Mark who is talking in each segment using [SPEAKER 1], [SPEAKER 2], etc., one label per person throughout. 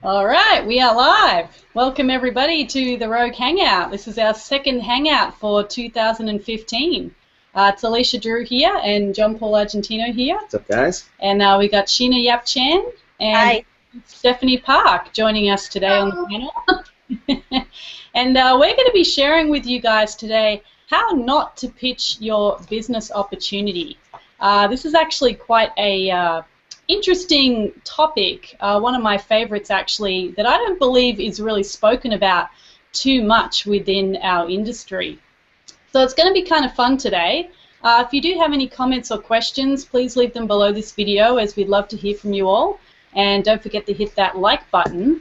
[SPEAKER 1] All right, we are live. Welcome everybody to the Rogue Hangout. This is our second hangout for 2015. It's Alesha Drew here and John Paul Argentino here.
[SPEAKER 2] What's up, guys?
[SPEAKER 1] And we got Sheena Yap Chan and
[SPEAKER 3] Hi.
[SPEAKER 1] Stephanie Park joining us today on the panel. And we're going to be sharing with you guys today how not to pitch your business opportunity. This is actually quite a interesting topic, one of my favorites actually, that I don't believe is really spoken about too much within our industry. So it's going to be kind of fun today. If you do have any comments or questions, please leave them below this video, as we'd love to hear from you all. And don't forget to hit that like button.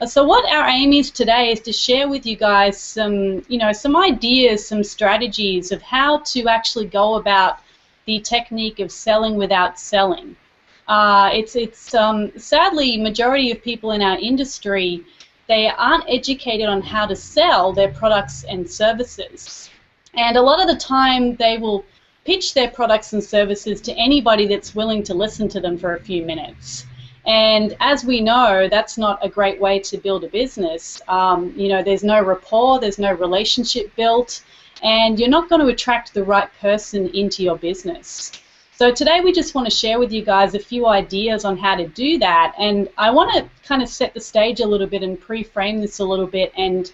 [SPEAKER 1] So what our aim is today is to share with you guys some, some ideas, some strategies of how to actually go about the technique of selling without selling. Sadly, majority of people in our industry, they aren't educated on how to sell their products and services. And a lot of the time they will pitch their products and services to anybody that's willing to listen to them for a few minutes. And as we know, that's not a great way to build a business. There's no rapport, there's no relationship built, and you're not going to attract the right person into your business. So today we just want to share with you guys a few ideas on how to do that, and I want to kind of set the stage a little bit and pre-frame this a little bit and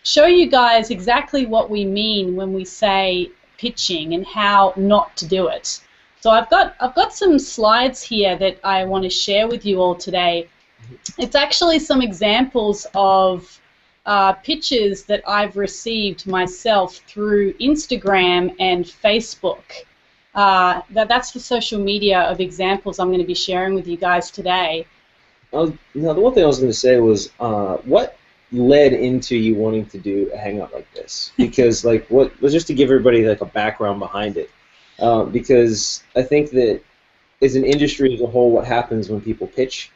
[SPEAKER 1] show you guys exactly what we mean when we say pitching and how not to do it. So I've got some slides here that I want to share with you all today. It's actually some examples of pitches that I've received myself through Instagram and Facebook. That's the social media of examples I'm going to be sharing with you guys today.
[SPEAKER 2] Now, the one thing I was going to say was, what led into you wanting to do a hangout like this? Because, what was just to give everybody a background behind it. Because I think that as an industry as a whole, what happens when people pitch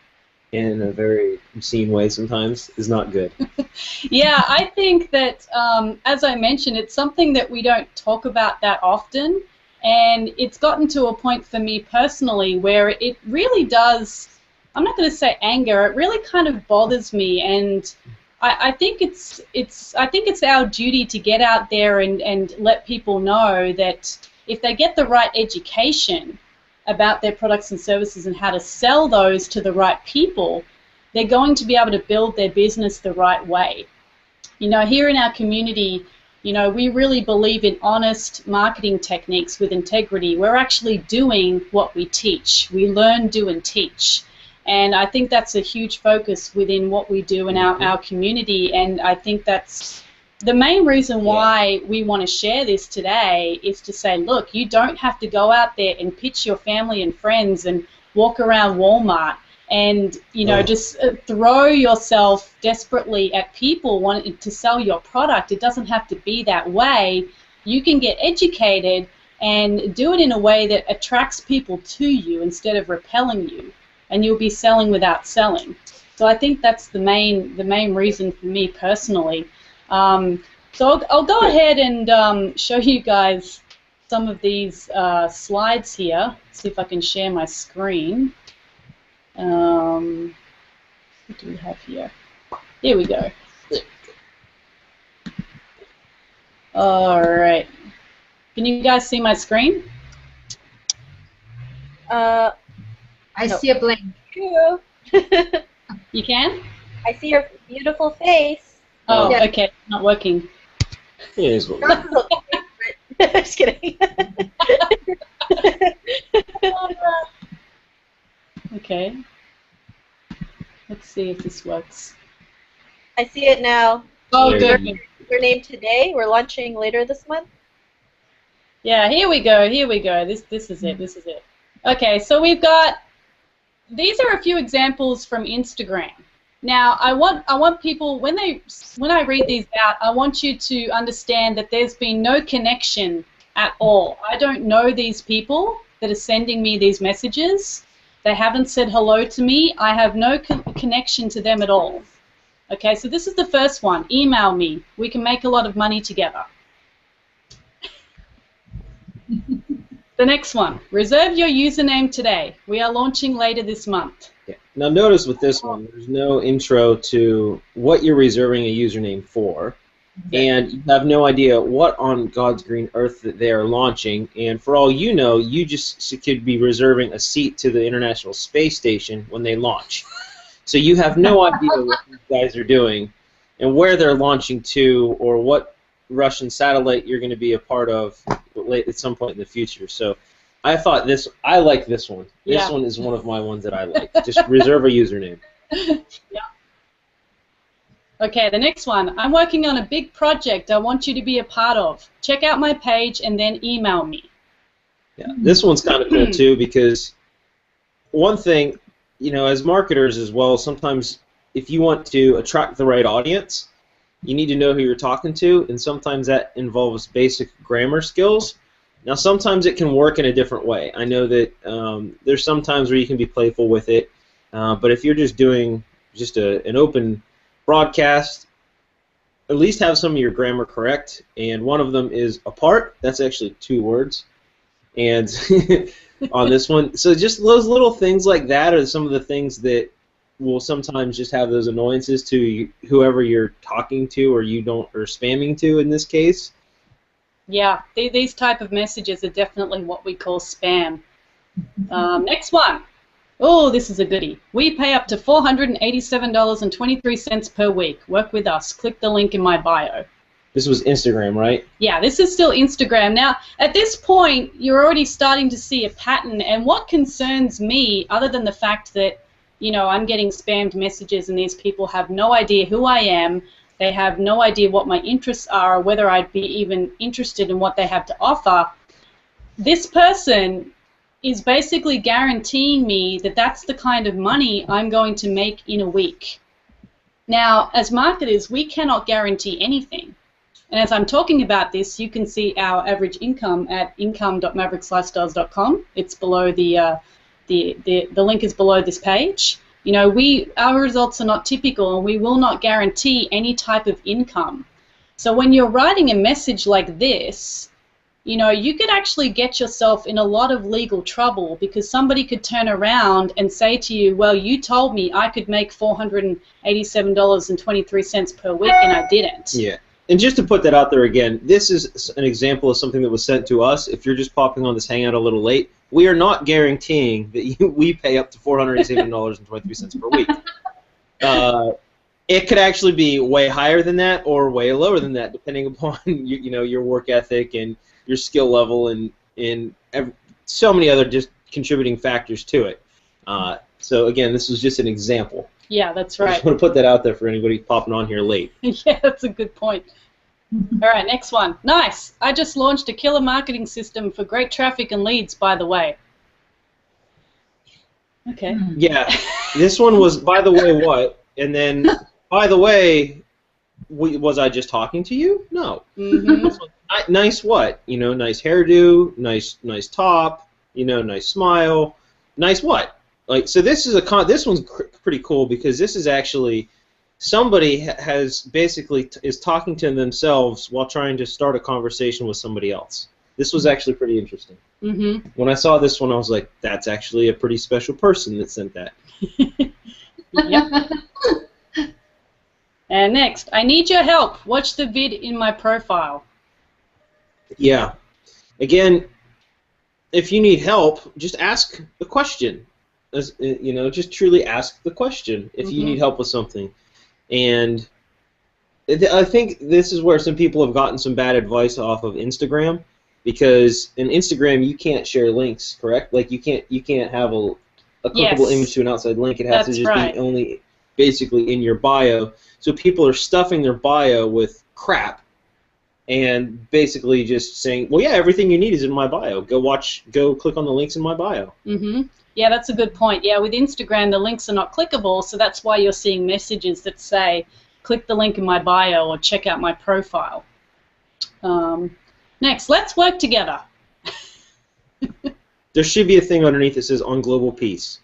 [SPEAKER 2] in a very obscene way sometimes is not good.
[SPEAKER 1] Yeah, I think that, as I mentioned, it's something that we don't talk about that often. And it's gotten to a point for me personally where it really does, I'm not going to say anger, it really kind of bothers me, and I think it's our duty to get out there and let people know that if they get the right education about their products and services and how to sell those to the right people, they're going to be able to build their business the right way. Here in our community, we really believe in honest marketing techniques with integrity. We're actually doing what we teach. We learn, do, and teach. And I think that's a huge focus within what we do in our community. And I think that's the main reason why we want to share this today, is to say, look, you don't have to go out there and pitch your family and friends and walk around Walmart and just throw yourself desperately at people wanting to sell your product. It doesn't have to be that way. You can get educated and do it in a way that attracts people to you instead of repelling you, and you'll be selling without selling. So I think that's the main reason for me personally. So I'll go ahead and show you guys some of these slides here. See if I can share my screen. What do we have here? Here we go. All right. Can you guys see my screen?
[SPEAKER 3] I see a blank. You.
[SPEAKER 1] You can?
[SPEAKER 3] I see your beautiful face.
[SPEAKER 1] Oh,
[SPEAKER 3] yeah.
[SPEAKER 1] Okay. Not working.
[SPEAKER 2] Yeah, it is what
[SPEAKER 3] Just kidding.
[SPEAKER 1] Okay. Let's see if this works.
[SPEAKER 3] I see it now.
[SPEAKER 1] Oh,
[SPEAKER 2] Yeah.
[SPEAKER 1] good.
[SPEAKER 3] Your name today. We're launching later this month.
[SPEAKER 1] Yeah, here we go. Here we go. This is it. This is it. Okay, so we've got, these are a few examples from Instagram. Now, I want people, when I read these out, I want you to understand that there's been no connection at all. I don't know these people that are sending me these messages. They haven't said hello to me. I have no connection to them at all. Okay, so this is the first one. Email me. We can make a lot of money together. The next one. Reserve your username today. We are launching later this month.
[SPEAKER 2] Yeah. Now notice with this one, there's no intro to what you're reserving a username for, and you have no idea what on God's green earth that they are launching, and for all you know, you just could be reserving a seat to the International Space Station when they launch. So you have no idea what these guys are doing and where they're launching to or what Russian satellite you're going to be a part of at some point in the future. So I like this one. This one is one of my ones that I like. Just reserve a username.
[SPEAKER 1] Yeah. Okay, the next one. I'm working on a big project I want you to be a part of. Check out my page and then email me.
[SPEAKER 2] Yeah, this one's kind of cool too because one thing, as marketers as well, sometimes if you want to attract the right audience, you need to know who you're talking to, and sometimes that involves basic grammar skills. Now, sometimes it can work in a different way. I know that there's some times where you can be playful with it, but if you're just doing an open broadcast, at least have some of your grammar correct, and one of them is apart. That's actually 2 words, and on this one. So just those little things like that are some of the things that will sometimes just have those annoyances to whoever you're talking to or spamming to in this case.
[SPEAKER 1] Yeah, these type of messages are definitely what we call spam. Next one. Oh, this is a goodie. We pay up to $487.23 per week. Work with us. Click the link in my bio.
[SPEAKER 2] This was Instagram, right?
[SPEAKER 1] Yeah, this is still Instagram. Now, at this point, you're already starting to see a pattern, and what concerns me, other than the fact that, I'm getting spammed messages and these people have no idea who I am, they have no idea what my interests are, or whether I'd be even interested in what they have to offer, this person is basically guaranteeing me that that's the kind of money I'm going to make in a week. Now, as marketers, we cannot guarantee anything. And as I'm talking about this, you can see our average income at income.maverixlifestyles.com. It's below the link is below this page. Our results are not typical, and we will not guarantee any type of income. So when you're writing a message like this, you could actually get yourself in a lot of legal trouble because somebody could turn around and say to you, well, you told me I could make $487.23 per week, and I didn't.
[SPEAKER 2] Yeah. And just to put that out there again, this is an example of something that was sent to us. If you're just popping on this hangout a little late, we are not guaranteeing that we pay up to $487.23 per week. It could actually be way higher than that or way lower than that, depending upon your work ethic and your skill level and so many other just contributing factors to it. So again, this was just an example.
[SPEAKER 1] Yeah, that's right.
[SPEAKER 2] I just want to put that out there for anybody popping on here late.
[SPEAKER 1] Yeah, that's a good point. All right, next one. Nice. I just launched a killer marketing system for great traffic and leads, by the way. Okay.
[SPEAKER 2] Yeah, this one was, by the way, what? And then, by the way, was I just talking to you? No.
[SPEAKER 1] Mm-hmm.
[SPEAKER 2] Nice what? Nice hairdo, nice top, nice smile. Nice what? So this one's pretty cool because this is actually somebody has basically is talking to themselves while trying to start a conversation with somebody else. This was actually pretty interesting.
[SPEAKER 1] Mm-hmm.
[SPEAKER 2] When I saw this one, I was like, that's actually a pretty special person that sent that.
[SPEAKER 1] Yep. And next, I need your help. Watch the vid in my profile.
[SPEAKER 2] Yeah. Again, if you need help, just ask a question. Just truly ask the question if you need help with something. And I think this is where some people have gotten some bad advice off of Instagram, because in Instagram you can't share links, correct? Like you can't have a clickable image to an outside link. It has to just be only basically in your bio. So people are stuffing their bio with crap and basically just saying, well, yeah, everything you need is in my bio. Go click on the links in my bio.
[SPEAKER 1] Mm-hmm. Yeah, that's a good point. Yeah, with Instagram, the links are not clickable, so that's why you're seeing messages that say, click the link in my bio or check out my profile. Next, let's work together.
[SPEAKER 2] There should be a thing underneath that says on global peace.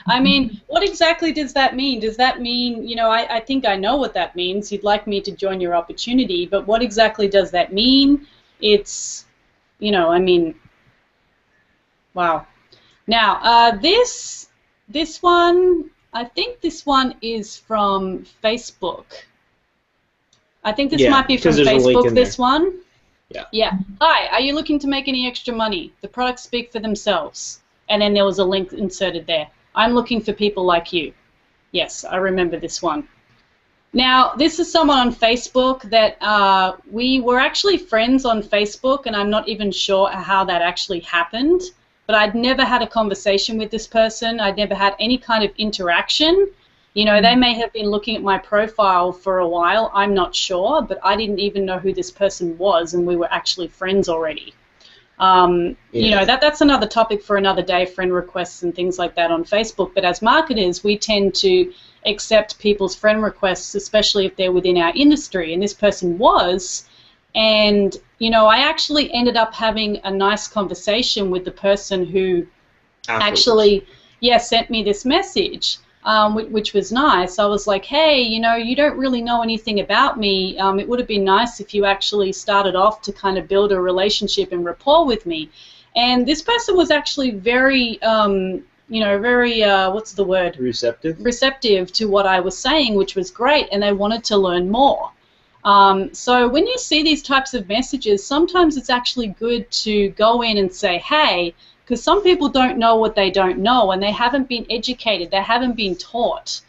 [SPEAKER 1] I mean, what exactly does that mean? Does that mean, I think I know what that means. You'd like me to join your opportunity, but what exactly does that mean? It's, wow. Now, this This one, I think this one is from Facebook. I think this might be from Facebook, this one.
[SPEAKER 2] Yeah.
[SPEAKER 1] Yeah. Hi, are you looking to make any extra money? The products speak for themselves. And then there was a link inserted there. I'm looking for people like you. Yes, I remember this one. Now, this is someone on Facebook that we were actually friends on Facebook, and I'm not even sure how that actually happened. But I'd never had a conversation with this person. I'd never had any kind of interaction. You know, they may have been looking at my profile for a while. I'm not sure, but I didn't even know who this person was, and we were actually friends already. You know, that's another topic for another day, friend requests and things like that on Facebook. But as marketers, we tend to accept people's friend requests, especially if they're within our industry, and this person was. And, you know, I actually ended up having a nice conversation with the person who actually, sent me this message, which was nice. I was like, hey, you know, you don't really know anything about me. It would have been nice if you actually started off to kind of build a relationship and rapport with me. And this person was actually very, you know, very, what's the word?
[SPEAKER 2] Receptive?
[SPEAKER 1] Receptive to what I was saying, which was great, and they wanted to learn more. So when you see these types of messages, sometimes it's actually good to go in and say, hey, because some people don't know what they don't know, and they haven't been educated, they haven't been taught.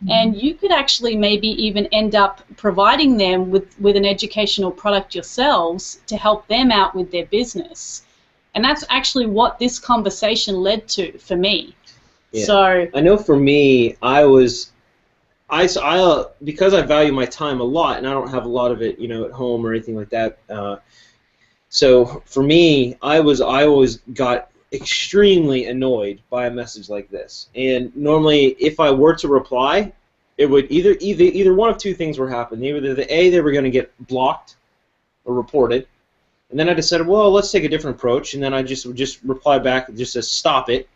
[SPEAKER 1] And you could actually maybe even end up providing them with an educational product yourselves to help them out with their business. And that's actually what this conversation led to for me.
[SPEAKER 2] Yeah.
[SPEAKER 1] So
[SPEAKER 2] I know for me, because I value my time a lot, and I don't have a lot of it, you know, at home or anything like that. So for me, I always got extremely annoyed by a message like this. And normally, if I were to reply, it would either one of two things were happen. Either they were going to get blocked or reported, and then I decided, well, let's take a different approach, and then I would just reply back, just says stop it.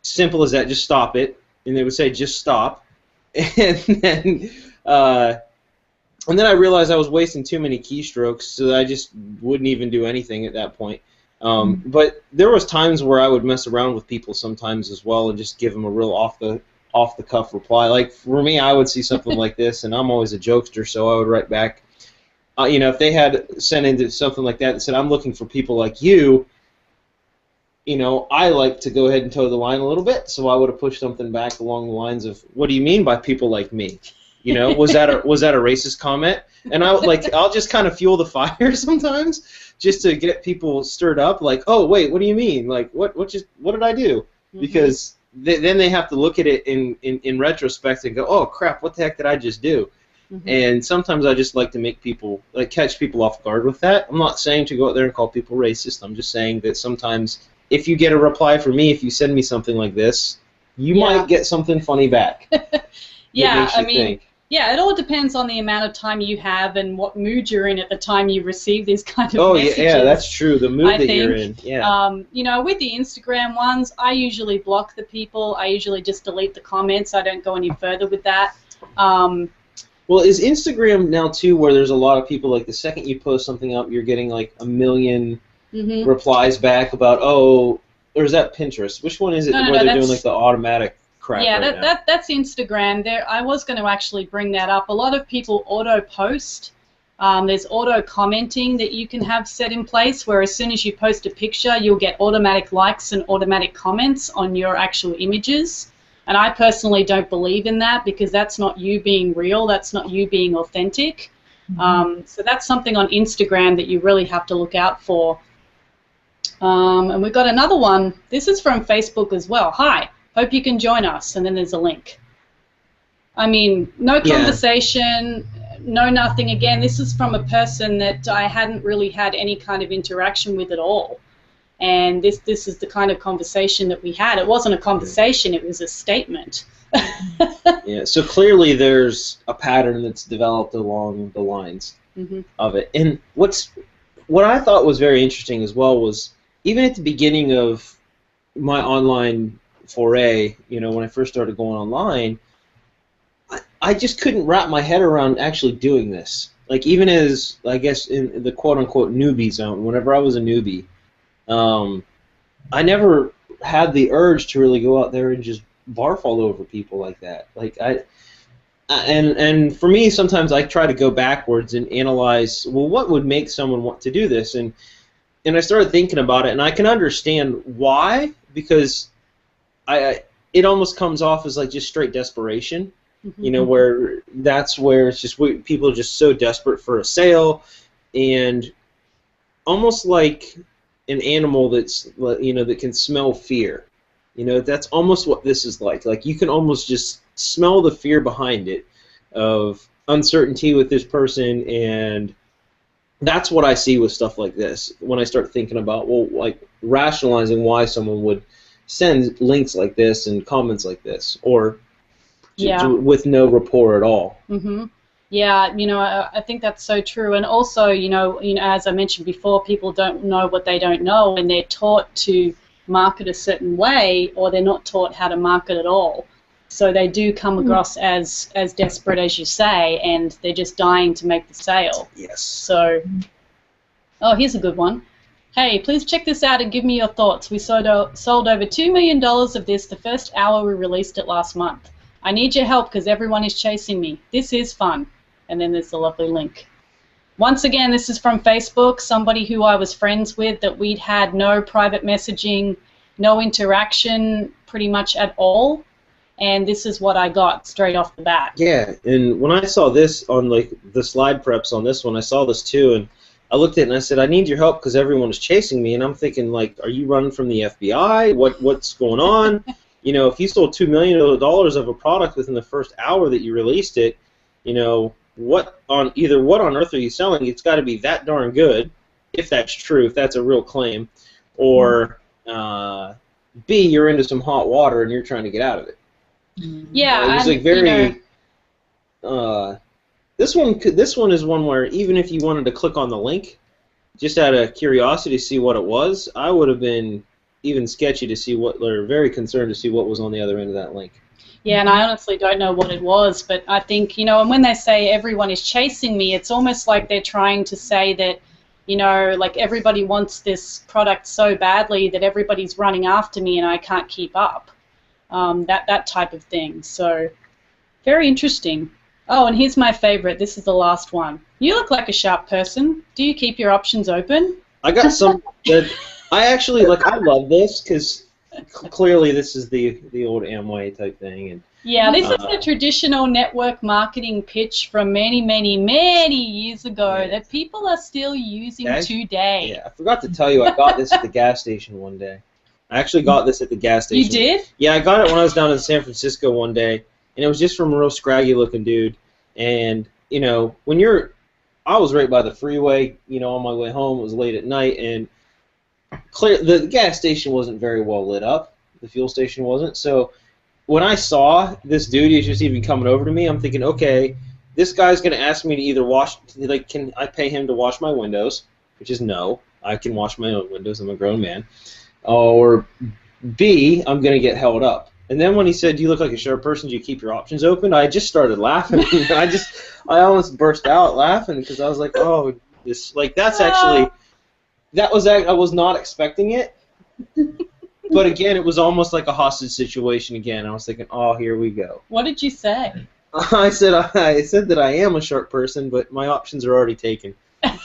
[SPEAKER 2] Simple as that, just stop it. And they would say just stop. And then I realized I was wasting too many keystrokes, so that I just wouldn't even do anything at that point. But there was times where I would mess around with people sometimes as well and just give them a real off the cuff reply. Like for me, I would see something like this, and I'm always a jokester, so I would write back. You know, if they had sent into something like that said, "I'm looking for people like you," you know, I like to go ahead and toe the line a little bit, so I would have pushed something back along the lines of, "What do you mean by people like me? You know, was that a racist comment?" And I'll just kind of fuel the fire sometimes, just to get people stirred up. Like, "Oh wait, what do you mean? Like, what did I do?" Because then they have to look at it in retrospect and go, "Oh crap, what the heck did I just do?" And sometimes I just like to make people, like, catch people off guard with that. I'm not saying to go out there and call people racist. I'm just saying that sometimes if you get a reply from me, if you send me something like this, you might get something funny back.
[SPEAKER 1] Yeah, I mean, yeah, it all depends on the amount of time you have and what mood you're in at the time you receive these kind of messages.
[SPEAKER 2] Yeah, that's true. The mood you're in. Yeah.
[SPEAKER 1] You know, with the Instagram ones, I usually block the people. I usually just delete the comments. I don't go any further with that.
[SPEAKER 2] Well, is Instagram now too where there's a lot of people, like the second you post something up, you're getting like a million replies back about, oh, or is that Pinterest? Which one is it where they're doing like the automatic crap?
[SPEAKER 1] Yeah, that's Instagram. I was going to actually bring that up. A lot of people auto-post. There's auto-commenting that you can have set in place where as soon as you post a picture, you'll get automatic likes and automatic comments on your actual images. And I personally don't believe in that because that's not you being real. That's not you being authentic. So that's something on Instagram that you really have to look out for. And we've got another one. This is from Facebook as well. Hi, hope you can join us. And then there's a link. I mean, no conversation, no nothing. Again, this is from a person that I hadn't really had any kind of interaction with at all. And this is the kind of conversation that we had. It wasn't a conversation, it was a statement.
[SPEAKER 2] Yeah, so clearly there's a pattern that's developed along the lines of it. And what I thought was very interesting as well was, even at the beginning of my online foray, you know, when I first started going online, I just couldn't wrap my head around actually doing this. Like, even as, I guess, in the quote-unquote newbie zone, whenever I was a newbie, I never had the urge to really go out there and just barf all over people like that. Like and for me, sometimes I try to go backwards and analyze, well, what would make someone want to do this? And I started thinking about it, and I can understand why, because it almost comes off as like just straight desperation, you know, where that's where it's just people are just so desperate for a sale, and almost like an animal that's, you know, that can smell fear. You know, that's almost what this is like. Like, you can almost just smell the fear behind it of uncertainty with this person, and that's what I see with stuff like this when I start thinking about, well, like rationalizing why someone would send links like this and comments like this, or with no rapport at all.
[SPEAKER 1] Yeah, you know, I think that's so true. And also, you know, as I mentioned before, people don't know what they don't know, and they're taught to market a certain way, or they're not taught how to market at all. So they do come across as desperate as you say, and they're just dying to make the sale.
[SPEAKER 2] Yes.
[SPEAKER 1] So, oh, here's a good one. Hey, please check this out and give me your thoughts. We sold over $2 million of this the first hour we released it last month. I need your help because everyone is chasing me. This is fun. And then there's the lovely link. Once again, this is from Facebook, somebody who I was friends with, that we'd had no private messaging, no interaction pretty much at all. And this is what I got straight off the bat.
[SPEAKER 2] Yeah, and when I saw this on like the slide preps on this one, I saw this too, and I looked at it and I said, I need your help because everyone is chasing me. And I'm thinking, like, are you running from the FBI? What's going on? You know, if you sold $2 million of a product within the first hour that you released it, you know, what on earth are you selling? It's got to be that darn good, if that's true, if that's a real claim, or B, you're into some hot water and you're trying to get out of it.
[SPEAKER 1] Yeah,
[SPEAKER 2] it was like very. This one is one where even if you wanted to click on the link, just out of curiosity to see what it was, I would have been even sketchy to see what, or very concerned to see what was on the other end of that link.
[SPEAKER 1] Yeah, and I honestly don't know what it was, but I think, you know, and when they say everyone is chasing me, it's almost like they're trying to say that, you know, like everybody wants this product so badly that everybody's running after me and I can't keep up. That type of thing. So, very interesting. Oh, and here's my favorite. This is the last one. You look like a sharp person. Do you keep your options open?
[SPEAKER 2] I got some that I actually like. I love this because clearly this is the old Amway type thing. And
[SPEAKER 1] yeah, this is the traditional network marketing pitch from many, many, many years ago that people are still using today.
[SPEAKER 2] Yeah, I forgot to tell you, I got this at the gas station one day. I actually got this at the gas station.
[SPEAKER 1] You did?
[SPEAKER 2] Yeah, I got it when I was down in San Francisco one day, and it was just from a real scraggy-looking dude. And, you know, I was right by the freeway, you know, on my way home. It was late at night, and the gas station wasn't very well lit up. The fuel station wasn't. So when I saw this dude, he was just even coming over to me, I'm thinking, okay, this guy's going to ask me to either can I pay him to wash my windows, which is no. I can wash my own windows. I'm a grown man. Or B, I'm going to get held up. And then when he said, do you look like a sharp person, do you keep your options open? I just started laughing. I almost burst out laughing because I was like, oh, I was not expecting it. But again, it was almost like a hostage situation again. I was thinking, oh, here we go.
[SPEAKER 1] What did you say?
[SPEAKER 2] I said that I am a sharp person, but my options are already taken.
[SPEAKER 1] That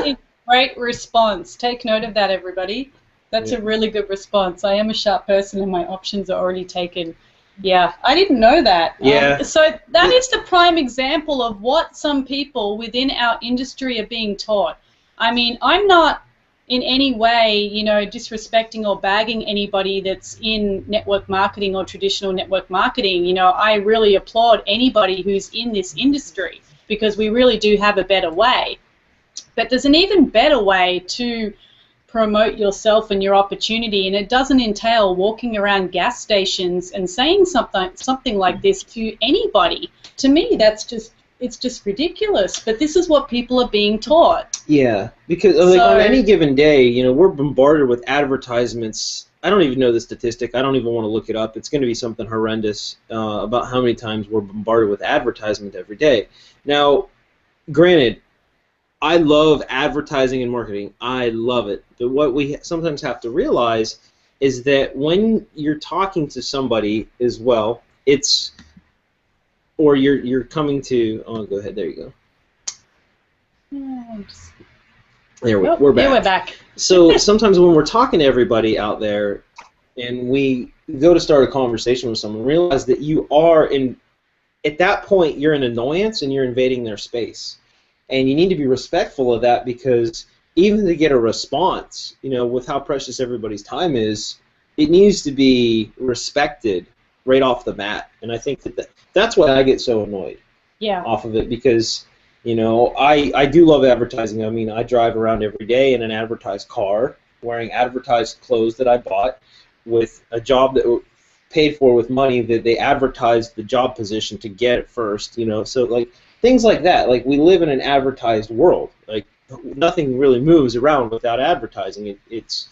[SPEAKER 1] is a great response. Take note of that, everybody. That's a really good response. I am a sharp person and my options are already taken. Yeah, I didn't know that.
[SPEAKER 2] Yeah.
[SPEAKER 1] So that is the prime example of what some people within our industry are being taught. I mean, I'm not in any way, you know, disrespecting or bagging anybody that's in network marketing or traditional network marketing. You know, I really applaud anybody who's in this industry because we really do have a better way. But there's an even better way to promote yourself and your opportunity, and it doesn't entail walking around gas stations and saying something like this to anybody. To me, it's just ridiculous. But this is what people are being taught.
[SPEAKER 2] Yeah, because on any given day, you know, we're bombarded with advertisements. I don't even know the statistic. I don't even want to look it up. It's going to be something horrendous about how many times we're bombarded with advertisement every day. Now, granted, I love advertising and marketing. I love it. But what we sometimes have to realize is that when you're talking to somebody as well, or you're coming to. Oh, go ahead. There you go. We're back.
[SPEAKER 1] Yeah, we're back.
[SPEAKER 2] So sometimes when we're talking to everybody out there, and we go to start a conversation with someone, realize that you are at that point you're an annoyance and you're invading their space, and you need to be respectful of that, because even to get a response, with how precious everybody's time is, it needs to be respected right off the bat. And I think that's why I get so annoyed off of it, because I do love advertising. I mean, I drive around every day in an advertised car, wearing advertised clothes that I bought, with a job that paid for with money that they advertised the job position to get at first. So like things like that. Like, we live in an advertised world. Like, nothing really moves around without advertising. It's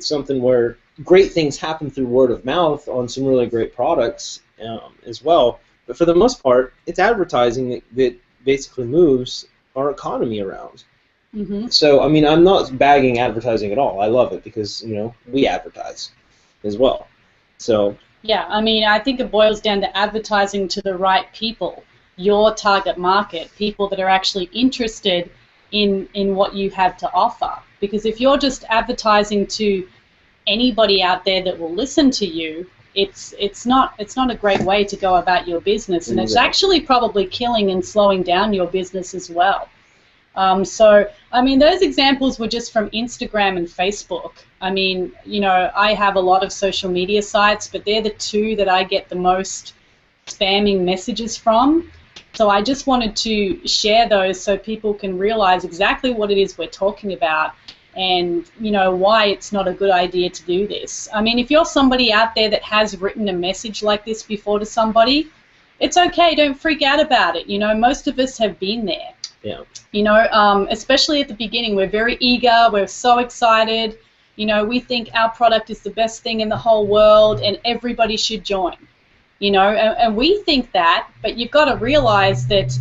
[SPEAKER 2] something where great things happen through word of mouth on some really great products as well. But for the most part, it's advertising that basically moves our economy around.
[SPEAKER 1] Mm-hmm.
[SPEAKER 2] So, I mean, I'm not bagging advertising at all. I love it because, we advertise as well. So.
[SPEAKER 1] Yeah, I mean, I think it boils down to advertising to the right people, your target market, people that are actually interested in what you have to offer. Because if you're just advertising to anybody out there that will listen to you, it's not a great way to go about your business, and it's actually probably killing and slowing down your business as well. So, I mean, those examples were just from Instagram and Facebook. I mean, I have a lot of social media sites, but they're the two that I get the most spamming messages from. So I just wanted to share those so people can realize exactly what it is we're talking about, and why it's not a good idea to do this. I mean, if you're somebody out there that has written a message like this before to somebody, it's okay. Don't freak out about it. Most of us have been there.
[SPEAKER 2] Yeah.
[SPEAKER 1] Especially at the beginning, we're very eager. We're so excited. We think our product is the best thing in the whole world, and everybody should join. And we think that, but you've got to realize that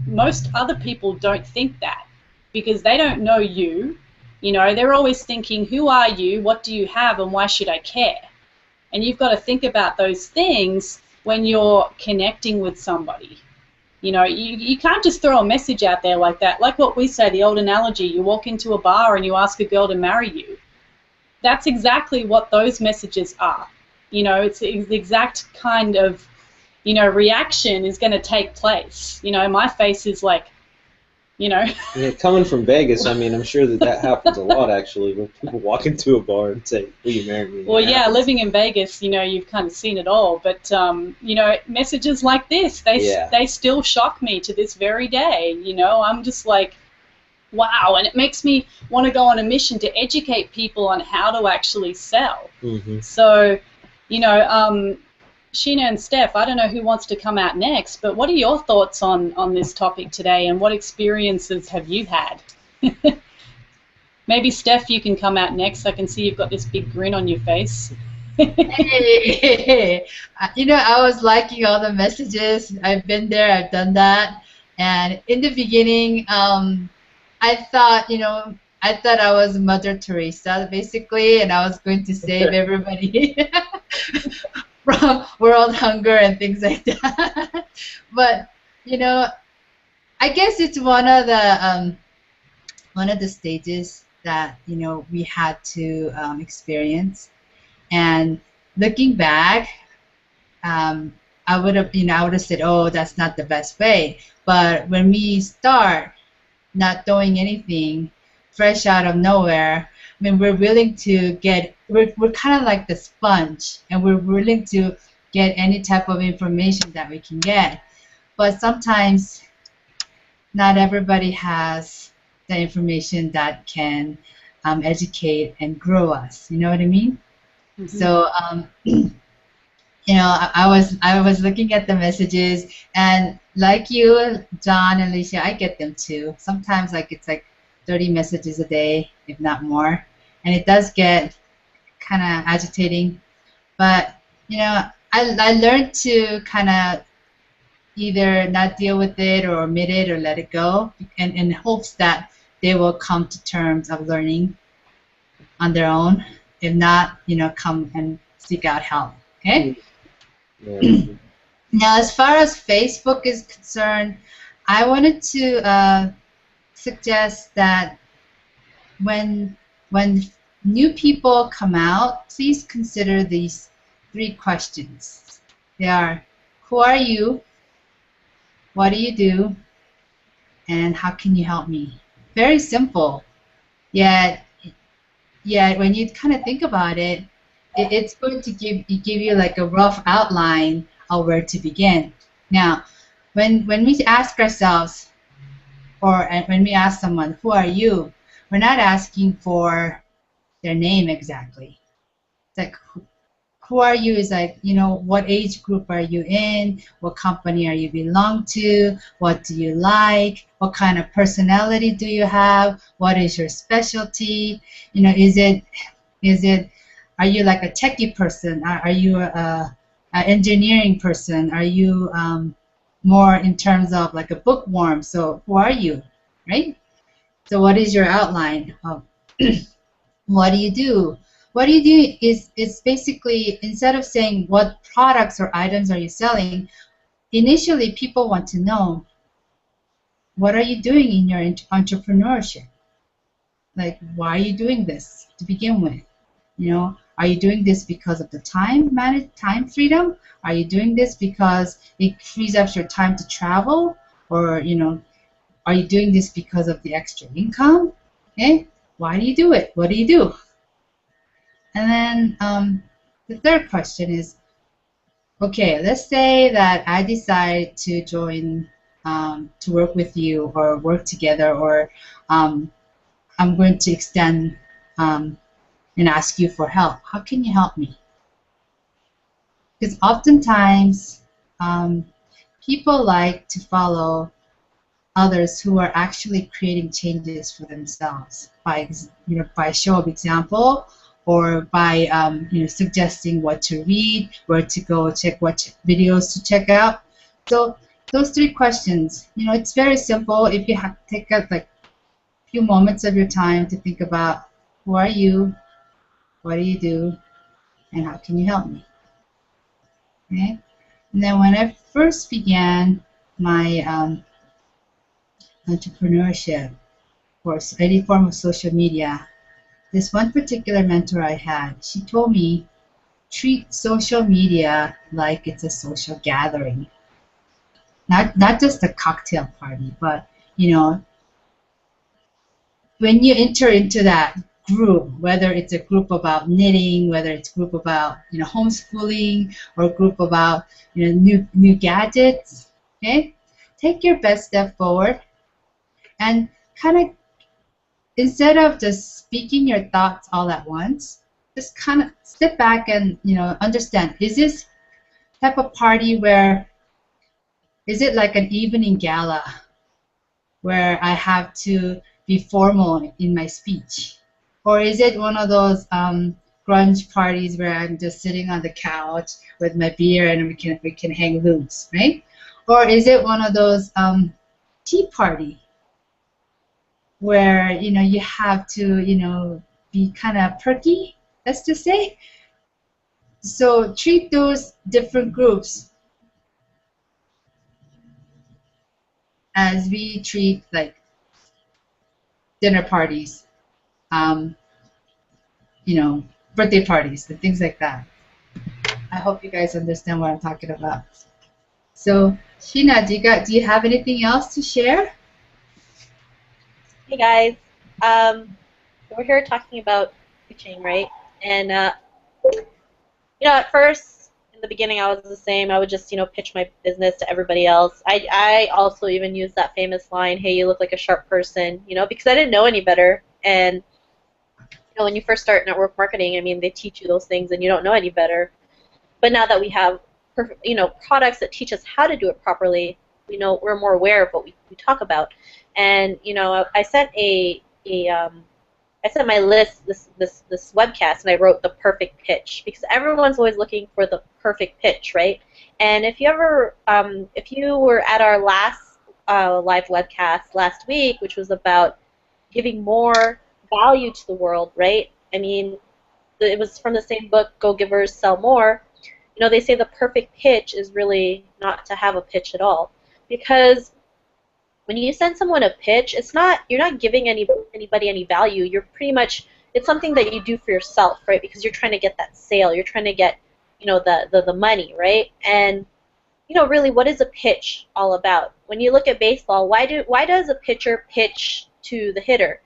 [SPEAKER 1] most other people don't think that, because they don't know you. They're always thinking, who are you, what do you have, and why should I care? And you've got to think about those things when you're connecting with somebody. You can't just throw a message out there like that. Like what we say, the old analogy, you walk into a bar and you ask a girl to marry you. That's exactly what those messages are. It's the exact kind of, reaction is going to take place. My face is like,
[SPEAKER 2] Yeah, coming from Vegas, I mean, I'm sure that happens a lot, actually, when people walk into a bar and say, will you marry me?
[SPEAKER 1] Well, yeah, living in Vegas, you've kind of seen it all. But, messages like this, they still shock me to this very day. I'm just like, wow. And it makes me want to go on a mission to educate people on how to actually sell.
[SPEAKER 2] Mm-hmm.
[SPEAKER 1] So, Sheena and Steph, I don't know who wants to come out next, but what are your thoughts on this topic today, and what experiences have you had? Maybe, Steph, you can come out next. I can see you've got this big grin on your face.
[SPEAKER 4] Hey, I was liking all the messages. I've been there, I've done that. And in the beginning, I thought I was Mother Teresa, basically, and I was going to save everybody from world hunger and things like that. But I guess it's one of the stages that we had to experience. And looking back, I would have said, oh, that's not the best way. But when we start not doing anything, fresh out of nowhere, I mean, we're willing to we're kind of like the sponge, and we're willing to get any type of information that we can get. But sometimes not everybody has the information that can educate and grow us. You know what I mean? Mm-hmm. So, I was looking at the messages, and like you, John and Alesha, I get them too. Sometimes it's like 30 messages a day, if not more, and it does get kind of agitating. But I learned to kind of either not deal with it or omit it or let it go, and in hopes that they will come to terms of learning on their own. If not, come and seek out help. Okay.
[SPEAKER 2] Yeah.
[SPEAKER 4] Now, as far as Facebook is concerned, I wanted to suggest that when new people come out, please consider these 3 questions. They are, who are you? What do you do? And how can you help me? Very simple. Yet when you kind of think about it, it's going to give you like a rough outline of where to begin. Now, when we ask ourselves, or when we ask someone, who are you? We're not asking for their name exactly. It's like, who are you is like, what age group are you in? What company are you belong to? What do you like? What kind of personality do you have? What is your specialty? Are you like a techie person? Are you a engineering person? Are you more in terms of like a bookworm? So who are you, right? So what is your outline of what do you do? What do you do is basically, instead of saying what products or items are you selling, initially people want to know, what are you doing in your entrepreneurship? Like, why are you doing this to begin with? Are you doing this because of the time freedom? Are you doing this because it frees up your time to travel? Or, are you doing this because of the extra income? Okay? Why do you do it? What do you do? And then the third question is, okay, let's say that I decide to join, to work with you or work together, or I'm going to extend and ask you for help. How can you help me? Because oftentimes people like to follow others who are actually creating changes for themselves by show of example, or by suggesting what to read, where to go, check what videos to check out. So those 3 questions, it's very simple. If you take out like a few moments of your time to think about, who are you, what do you do, and how can you help me? Okay. And then when I first began my entrepreneurship or any form of social media, this one particular mentor I had, she told me, treat social media like it's a social gathering. Not just a cocktail party, but when you enter into that group, whether it's a group about knitting, whether it's a group about homeschooling, or a group about new gadgets, okay, take your best step forward and kind of, instead of just speaking your thoughts all at once, just kind of step back and understand, is this type of party where, is it like an evening gala where I have to be formal in my speech? Or is it one of those grunge parties where I'm just sitting on the couch with my beer and we can hang loose, right? Or is it one of those tea party where you have to be kind of perky, let's just say? So treat those different groups as we treat like dinner parties, birthday parties and things like that. I hope you guys understand what I'm talking about. So Sheena, do you have anything else to share?
[SPEAKER 3] Hey guys, we're here talking about pitching, right? And at first, in the beginning, I was the same. I would just pitch my business to everybody else. I also even used that famous line, "Hey, you look like a sharp person," because I didn't know any better. And when you first start network marketing, I mean, they teach you those things, and you don't know any better. But now that we have products that teach us how to do it properly, we're more aware of what we talk about. And I sent I sent my list this webcast, and I wrote the perfect pitch, because everyone's always looking for the perfect pitch, right? And if you were at our last live webcast last week, which was about giving more value to the world, right? I mean, it was from the same book, Go Givers Sell More. You know, they say the perfect pitch is really not to have a pitch at all, because when you send someone a pitch, you're not giving anybody any value. You're pretty much, it's something that you do for yourself, right? Because you're trying to get that sale. You're trying to get, you know, the money, right? And you know, really, what is a pitch all about? When you look at baseball, why does a pitcher pitch to the hitter,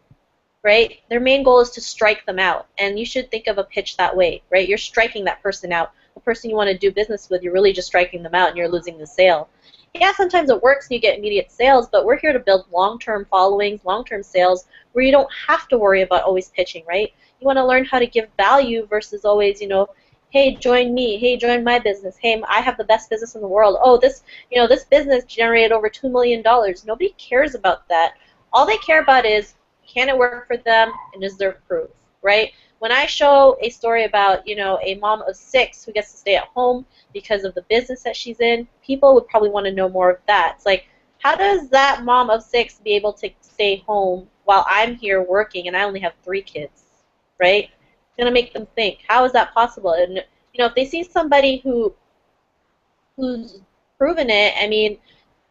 [SPEAKER 3] right? Their main goal is to strike them out, and you should think of a pitch that way, right? You're striking that person out. The person you want to do business with, you're really just striking them out, and you're losing the sale. Yeah, sometimes it works and you get immediate sales, but we're here to build long-term followings, long-term sales, where you don't have to worry about always pitching, right? You want to learn how to give value versus always, you know, hey, join me. Hey, join my business. Hey, I have the best business in the world. Oh, this business generated over $2 million. Nobody cares about that. All they care about is, can it work for them, and is there proof, right? When I show a story about, you know, a mom of 6 who gets to stay at home because of the business that she's in, people would probably want to know more of that. It's like, how does that mom of 6 be able to stay home while I'm here working and I only have 3 kids, right? It's going to make them think, how is that possible? And, you know, if they see somebody who's proven it, I mean,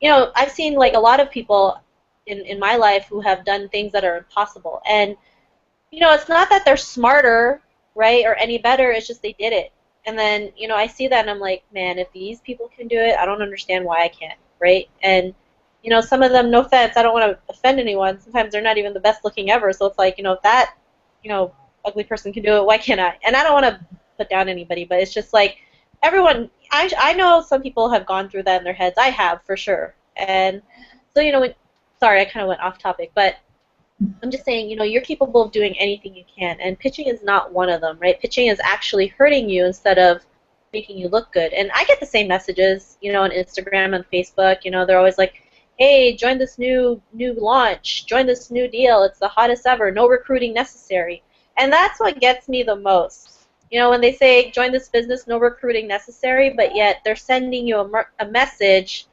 [SPEAKER 3] you know, I've seen, like, a lot of people in my life who have done things that are impossible. And, you know, it's not that they're smarter, right, or any better, it's just they did it. And then, you know, I see that and I'm like, man, if these people can do it, I don't understand why I can't, right? And, you know, some of them, no offense, I don't want to offend anyone, sometimes they're not even the best looking ever, so it's like, you know, if that, you know, ugly person can do it, why can't I? And I don't want to put down anybody, but it's just like, everyone, I know some people have gone through that in their heads. I have, for sure. And so, you know, sorry, I kind of went off topic, but I'm just saying, you know, you're capable of doing anything you can, and pitching is not one of them, right? Pitching is actually hurting you instead of making you look good. And I get the same messages, you know, on Instagram and Facebook. You know, they're always like, hey, join this new launch, join this new deal, it's the hottest ever, no recruiting necessary. And that's what gets me the most. You know, when they say, join this business, no recruiting necessary, but yet they're sending you a message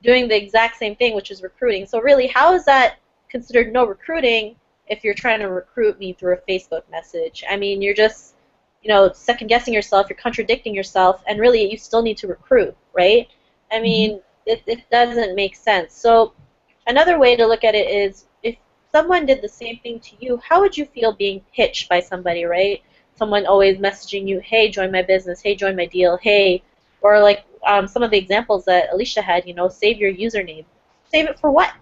[SPEAKER 3] doing the exact same thing, which is recruiting. So really, how is that considered no recruiting if you're trying to recruit me through a Facebook message? I mean, you're just, you know, second-guessing yourself, you're contradicting yourself, and really you still need to recruit, right? I mean, it doesn't make sense. So another way to look at it is, if someone did the same thing to you, how would you feel being pitched by somebody, right? Someone always messaging you, hey, join my business, hey, join my deal, hey, or like some of the examples that Alesha had, you know, save your username. Save it for what?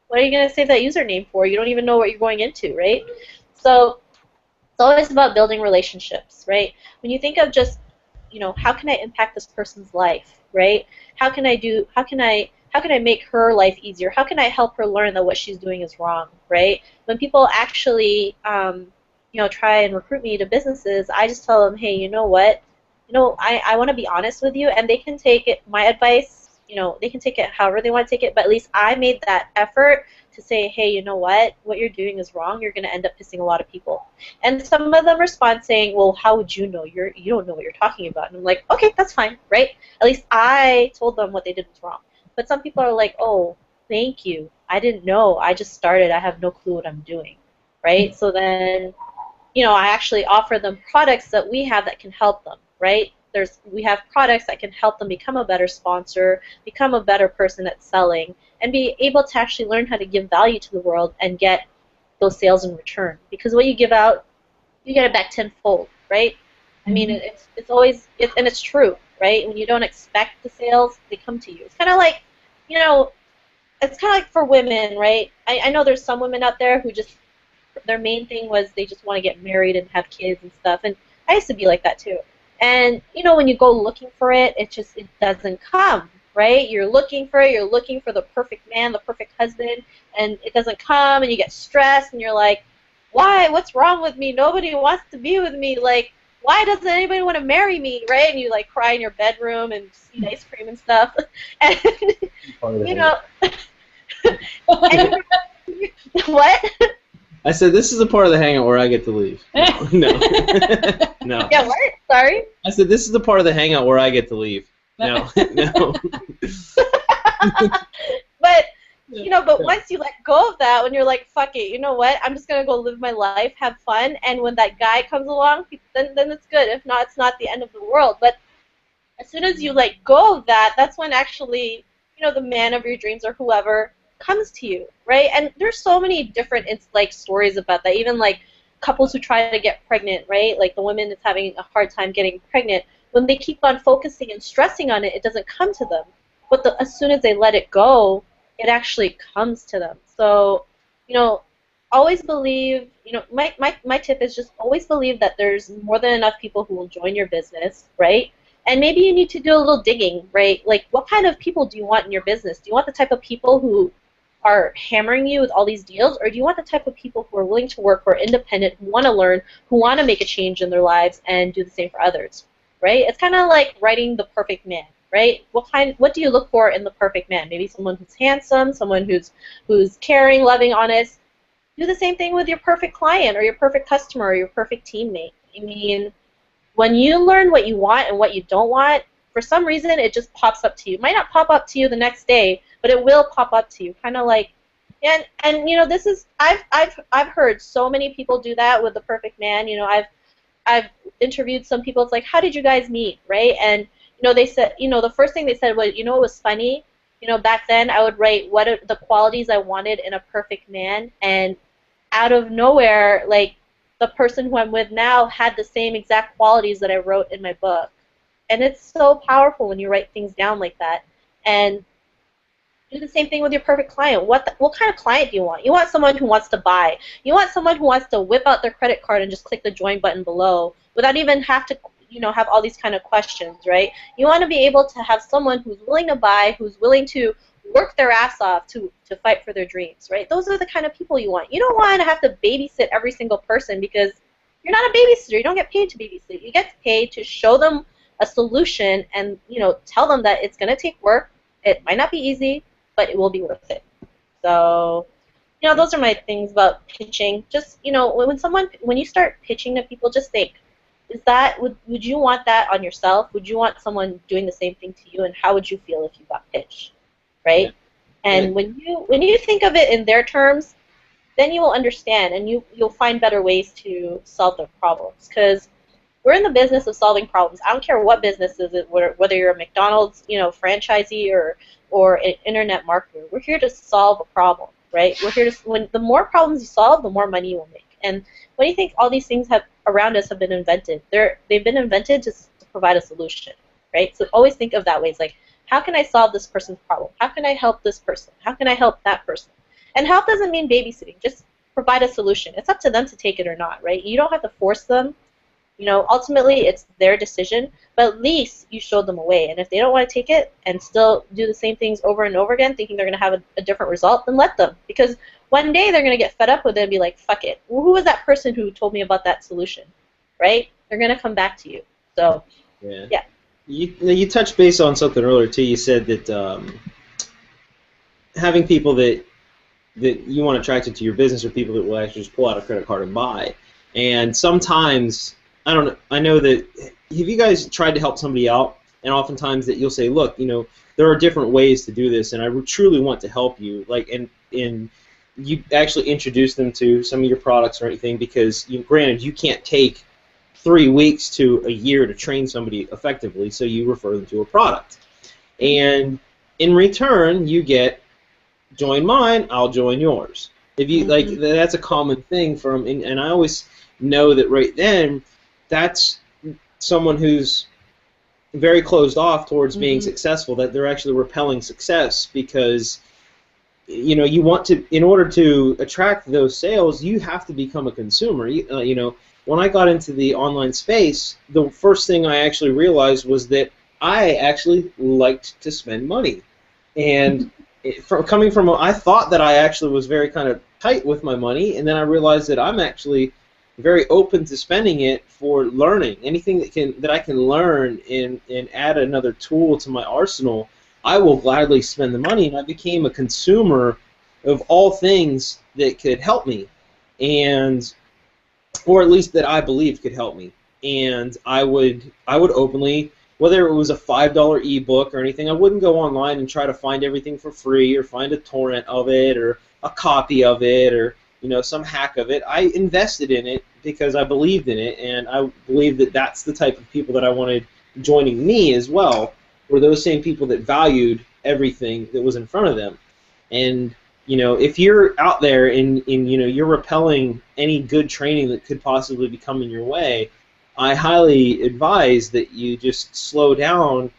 [SPEAKER 3] What are you going to save that username for? You don't even know what you're going into, right? So it's always about building relationships, right? When you think of just, you know, how can I impact this person's life, right? How can I make her life easier? How can I help her learn that what she's doing is wrong, right? When people actually, you know, try and recruit me to businesses, I just tell them, hey, you know what? You know, I want to be honest with you, and they can take it, my advice, you know, they can take it however they want to take it, but at least I made that effort to say, hey, you know what you're doing is wrong, you're going to end up pissing a lot of people. And some of them respond saying, well, how would you know? You don't know what you're talking about. And I'm like, okay, that's fine, right? At least I told them what they did was wrong. But some people are like, oh, thank you. I didn't know. I just started. I have no clue what I'm doing, right? So then, you know, I actually offer them products that we have that can help them, right? We have products that can help them become a better sponsor, become a better person at selling, and be able to actually learn how to give value to the world and get those sales in return. Because what you give out, you get it back tenfold, right? I mean, it's always, and it's true, right? When you don't expect the sales, they come to you. It's kind of like, you know, it's kind of like for women, right? I know there's some women out there who just, their main thing was they just want to get married and have kids and stuff, and I used to be like that too. And, you know, when you go looking for it, it doesn't come, right? You're looking for it, you're looking for the perfect man, the perfect husband, and it doesn't come, and you get stressed, and you're like, why? What's wrong with me? Nobody wants to be with me. Like, why doesn't anybody want to marry me, right? And you, like, cry in your bedroom and eat ice cream and stuff. And, you know, and, what?
[SPEAKER 2] I said, this is the part of the hangout where I get to leave. No. No.
[SPEAKER 3] Yeah, what? Sorry?
[SPEAKER 2] I said, this is the part of the hangout where I get to leave. No. No.
[SPEAKER 3] But, But once you let go of that, when you're like, fuck it, you know what? I'm just gonna go live my life, have fun, and when that guy comes along, then it's good. If not, it's not the end of the world. But as soon as you let go of that, that's when actually, the man of your dreams or whoever comes to you, right? And there's so many different stories about that. Even like couples who try to get pregnant, right? Like the woman that's having a hard time getting pregnant, when they keep on focusing and stressing on it, it doesn't come to them. But as soon as they let it go, it actually comes to them. So, always believe, my tip is just always believe that there's more than enough people who will join your business, right? And maybe you need to do a little digging, right? Like, what kind of people do you want in your business? Do you want the type of people who are hammering you with all these deals, or do you want the type of people who are willing to work, who are independent, who want to learn, who want to make a change in their lives and do the same for others, right? It's kind of like writing the perfect man, right? What do you look for in the perfect man? Maybe someone who's handsome, someone who's caring, loving, honest. Do the same thing with your perfect client or your perfect customer or your perfect teammate. I mean, when you learn what you want and what you don't want, for some reason it just pops up to you. It might not pop up to you the next day, but it will pop up to you. Kind of like, and this is I've heard so many people do that with the perfect man. I've interviewed some people. It's like, how did you guys meet, right? And they said, the first thing they said was, it was funny. Back then I would write what are the qualities I wanted in a perfect man, and out of nowhere, like, the person who I'm with now had the same exact qualities that I wrote in my book. And it's so powerful when you write things down like that. And do the same thing with your perfect client. What kind of client do you want? You want someone who wants to buy. You want someone who wants to whip out their credit card and just click the join button below without even have to have all these kind of questions, right? You want to be able to have someone who's willing to buy, who's willing to work their ass off to fight for their dreams, right? Those are the kind of people you want. You don't want to have to babysit every single person, because you're not a babysitter. You don't get paid to babysit. You get paid to show them a solution and, tell them that it's going to take work. It might not be easy, but it will be worth it. So, those are my things about pitching. Just, when you start pitching to people, just think, would you want that on yourself? Would you want someone doing the same thing to you? And how would you feel if you got pitched? Right? Yeah. And when you think of it in their terms, then you will understand, and you'll find better ways to solve their problems. Because we're in the business of solving problems. I don't care what business is it, whether you're a McDonald's, franchisee or an internet marketer. We're here to solve a problem, right? We're here to. The more problems you solve, the more money you will make. And when you think all these things around us have been invented, they've been invented to provide a solution, right? So always think of that way. It's like, how can I solve this person's problem? How can I help this person? How can I help that person? And help doesn't mean babysitting. Just provide a solution. It's up to them to take it or not, right? You don't have to force them. Ultimately, it's their decision, but at least you showed them a way. And if they don't want to take it and still do the same things over and over again, thinking they're going to have a different result, then let them. Because one day they're going to get fed up with it and be like, fuck it. Well, who was that person who told me about that solution, right? They're going to come back to you. So, yeah.
[SPEAKER 2] You touched base on something earlier too. You said that having people that you want attracted to your business are people that will actually just pull out a credit card and buy. And sometimes, I know that, have you guys tried to help somebody out? And oftentimes that you'll say, look, there are different ways to do this, and I truly want to help you. Like, and you actually introduce them to some of your products or anything, because granted, you can't take 3 weeks to a year to train somebody effectively, so you refer them to a product. And in return, you get, join mine, I'll join yours. If you like, that's a common thing and I always know that right then, that's someone who's very closed off towards being successful, that they're actually repelling success, because you want to, in order to attract those sales, you have to become a consumer. When I got into the online space, the first thing I actually realized was that I actually liked to spend money. And I thought that I actually was very kind of tight with my money, and then I realized that I'm actually very open to spending it for learning. Anything that I can learn and add another tool to my arsenal, I will gladly spend the money. And I became a consumer of all things that could help me, or at least that I believed could help me. And I would openly whether it was a $5 ebook or anything, I wouldn't go online and try to find everything for free or find a torrent of it or a copy of it or some hack of it. I invested in it because I believed in it, and I believed that that's the type of people that I wanted joining me as well, were those same people that valued everything that was in front of them. And if you're out there and you're repelling any good training that could possibly be coming your way, I highly advise that you just slow down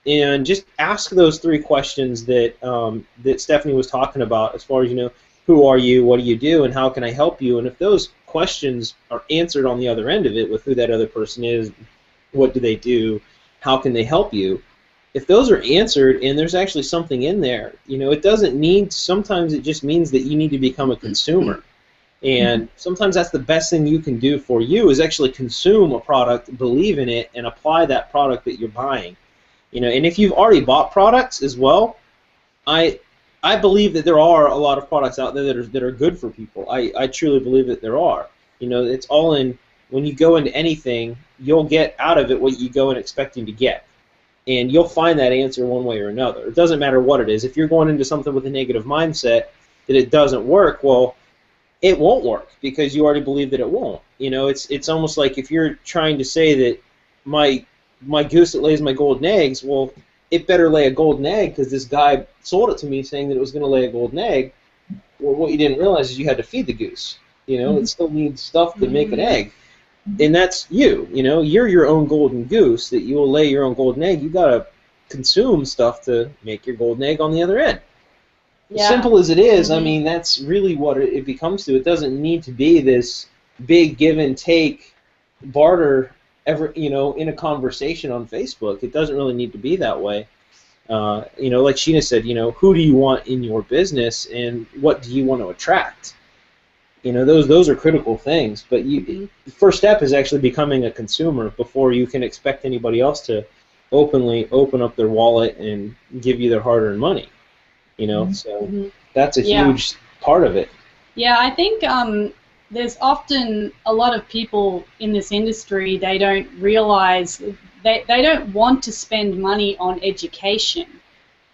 [SPEAKER 2] and just ask those 3 questions that that Stephanie was talking about, as far as who are you, what do you do, and how can I help you? And if those questions are answered on the other end of it, with who that other person is, what do they do, how can they help you, if those are answered and there's actually something in there, it doesn't need, sometimes it just means that you need to become a consumer. And sometimes that's the best thing you can do for you, is actually consume a product, believe in it, and apply that product that you're buying. And if you've already bought products as well, I believe that there are a lot of products out there that are good for people. I truly believe that there are. It's all in, when you go into anything, you'll get out of it what you go in expecting to get. And you'll find that answer one way or another. It doesn't matter what it is. If you're going into something with a negative mindset that it doesn't work, well, it won't work because you already believe that it won't. It's almost like if you're trying to say that my goose that lays my golden eggs, well, it better lay a golden egg because this guy sold it to me saying that it was going to lay a golden egg. Well, what you didn't realize is you had to feed the goose. It still needs stuff to make an egg. And that's you. You're your own golden goose that you will lay your own golden egg. You got to consume stuff to make your golden egg on the other end. Yeah. As simple as it is, I mean, that's really what it becomes to. It doesn't need to be this big give and take barter in a conversation on Facebook. It doesn't really need to be that way. Like Sheena said, who do you want in your business and what do you want to attract? Those are critical things. But the first step is actually becoming a consumer before you can expect anybody else to openly open up their wallet and give you their hard-earned money. So that's a huge part of it.
[SPEAKER 1] Yeah, I think there's often a lot of people in this industry, they don't realize, they don't want to spend money on education.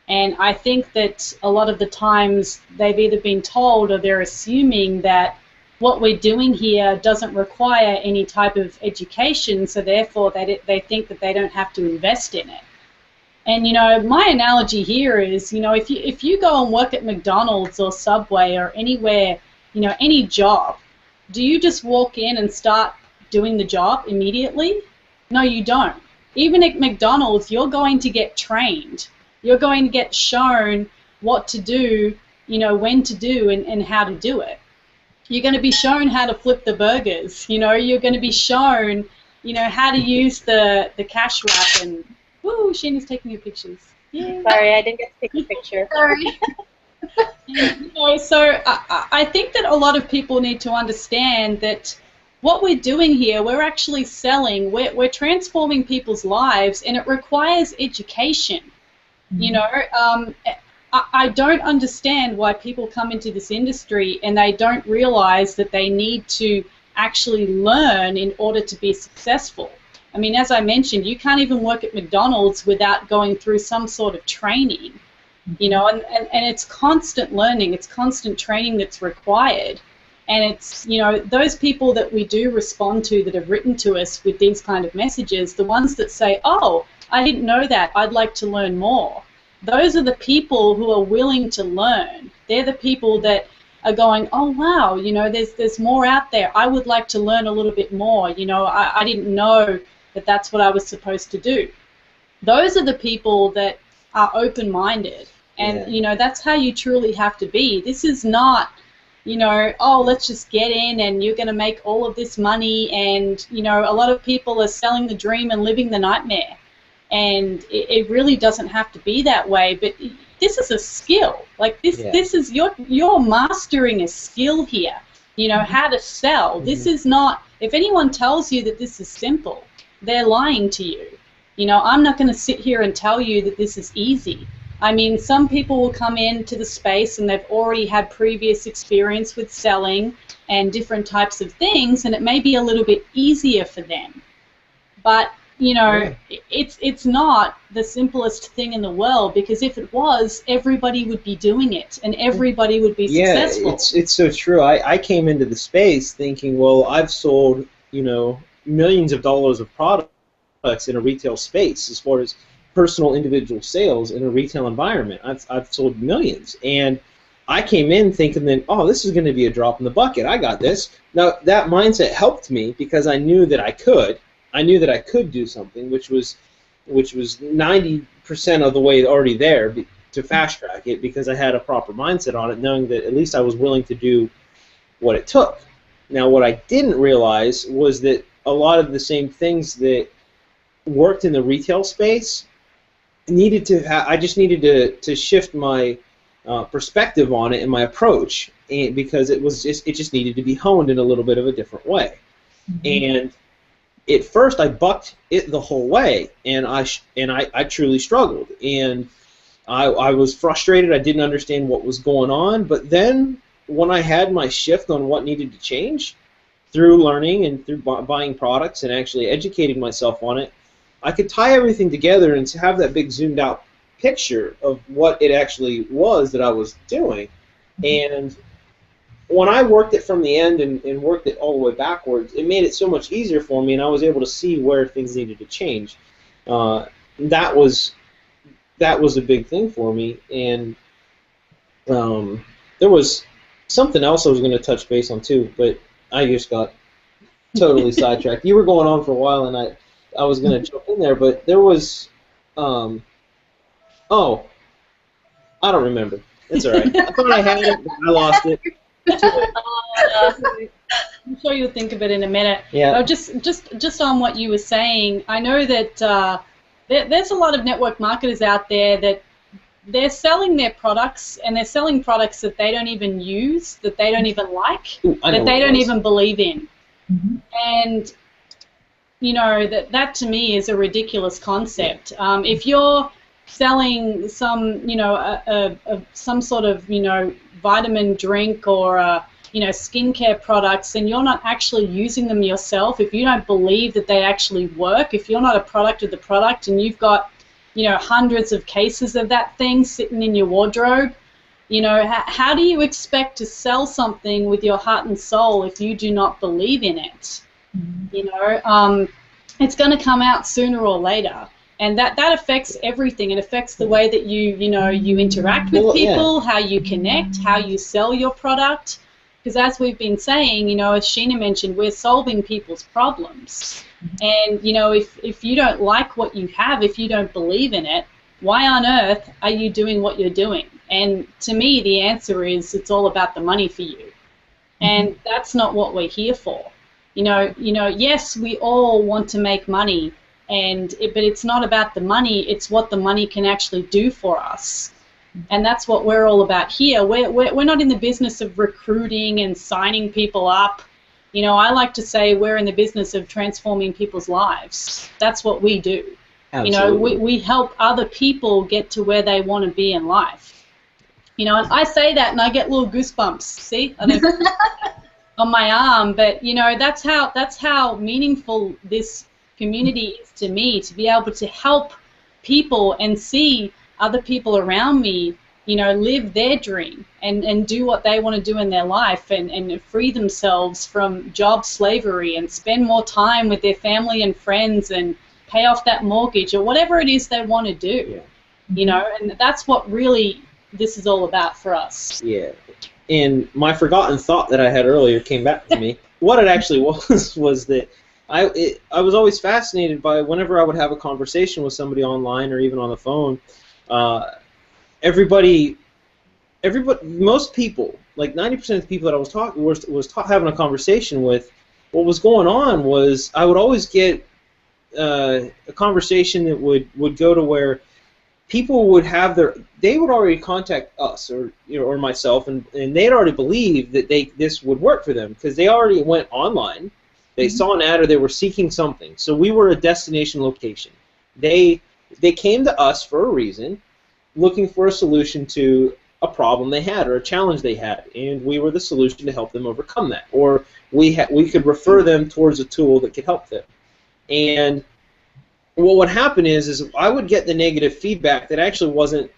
[SPEAKER 1] And I think that a lot of the times they've either been told or they're assuming that what we're doing here doesn't require any type of education, so therefore they think that they don't have to invest in it. And my analogy here is, if you go and work at McDonald's or Subway or anywhere, any job, do you just walk in and start doing the job immediately? No, you don't. Even at McDonald's, you're going to get trained. You're going to get shown what to do, when to do and how to do it. You're going to be shown how to flip the burgers. You're going to be shown, how to use the cash wrap and. Woo, Sheena's taking your pictures. Yay.
[SPEAKER 3] Sorry, I didn't get to take a picture.
[SPEAKER 1] Sorry. So I think that a lot of people need to understand that what we're doing here, we're actually selling, we're transforming people's lives, and it requires education. I don't understand why people come into this industry and they don't realize that they need to actually learn in order to be successful. I mean, as I mentioned, you can't even work at McDonald's without going through some sort of training, and it's constant learning, it's constant training that's required. And it's, those people that we do respond to that have written to us with these kind of messages, the ones that say, oh, I didn't know that, I'd like to learn more. Those are the people who are willing to learn. They're the people that are going, oh, wow, there's more out there. I would like to learn a little bit more. I didn't know that that's what I was supposed to do. Those are the people that are open-minded, and that's how you truly have to be. This is not, oh, let's just get in and you're going to make all of this money, and a lot of people are selling the dream and living the nightmare, and it really doesn't have to be that way. But this is a skill. Like this is you're mastering a skill here. How to sell. This is not. If anyone tells you that this is simple, they're lying to you. I'm not going to sit here and tell you that this is easy. I mean, some people will come into the space and they've already had previous experience with selling and different types of things, and it may be a little bit easier for them. But you know, it's not the simplest thing in the world, because if it was, everybody would be doing it and everybody would be successful.
[SPEAKER 2] Yeah, it's so true. I came into the space thinking, well, I've sold, millions of dollars of products in a retail space as far as personal individual sales in a retail environment. I've sold millions, and I came in thinking that, oh, this is going to be a drop in the bucket. I got this. Now, that mindset helped me because I knew that I could. I knew that I could do something, which was 90% of the way already there to fast track it, because I had a proper mindset on it, knowing that at least I was willing to do what it took. Now, what I didn't realize was that a lot of the same things that worked in the retail space I just needed to shift my perspective on it and my approach, because it just needed to be honed in a little bit of a different way. And at first, I bucked it the whole way, and I truly struggled, and I was frustrated. I didn't understand what was going on. But then, when I had my shift on what needed to change through learning and through buying products and actually educating myself on it, I could tie everything together and have that big zoomed out picture of what it actually was that I was doing. And when I worked it from the end and worked it all the way backwards, it made it so much easier for me, and I was able to see where things needed to change. That was a big thing for me. And there was something else I was going to touch base on too, but I just got totally sidetracked. You were going on for a while, and I was going to jump in there, but there was I don't remember. It's all right. I thought I had it, but I lost it.
[SPEAKER 1] I'm sure you'll think of it in a minute.
[SPEAKER 2] Yeah.
[SPEAKER 1] Just on what you were saying, I know that there's a lot of network marketers out there that they're selling their products, and they're selling products that they don't even use, that they don't even like, that they don't even believe in. And that to me is a ridiculous concept. If you're selling some, some sort of, vitamin drink or, skincare products, and you're not actually using them yourself, if you don't believe that they actually work, if you're not a product of the product and you've got, hundreds of cases of that thing sitting in your wardrobe, how do you expect to sell something with your heart and soul if you do not believe in it? It's going to come out sooner or later. And that affects everything. It affects the way that you interact with people, how you connect, how you sell your product. Because as we've been saying, as Sheena mentioned, we're solving people's problems. And, if you don't like what you have, if you don't believe in it, why on earth are you doing what you're doing? And to me, the answer is it's all about the money for you. And that's not what we're here for. Yes, we all want to make money, but it's not about the money, it's what the money can actually do for us. And that's what we're all about here. We're not in the business of recruiting and signing people up. I like to say we're in the business of transforming people's lives. That's what we do.
[SPEAKER 2] Absolutely.
[SPEAKER 1] We help other people get to where they want to be in life. And I say that and I get little goosebumps. See? I don't on my arm, but that's how meaningful this community is to me, to be able to help people and see other people around me, live their dream and do what they want to do in their life and free themselves from job slavery and spend more time with their family and friends and pay off that mortgage or whatever it is they want to do. And that's what really this is all about for us.
[SPEAKER 2] Yeah. And my forgotten thought that I had earlier came back to me. What it actually was that I was always fascinated by whenever I would have a conversation with somebody online or even on the phone. Most people, like 90% of the people that I was having a conversation with, what was going on was I would always get a conversation that would go to where people would have they would already contact us or myself, and they'd already believed that this would work for them because they already went online. They saw an ad or they were seeking something. So we were a destination location. They came to us for a reason, looking for a solution to a problem they had or a challenge they had, and we were the solution to help them overcome that. Or we could refer them towards a tool that could help them. And what would happen is I would get the negative feedback that actually wasn't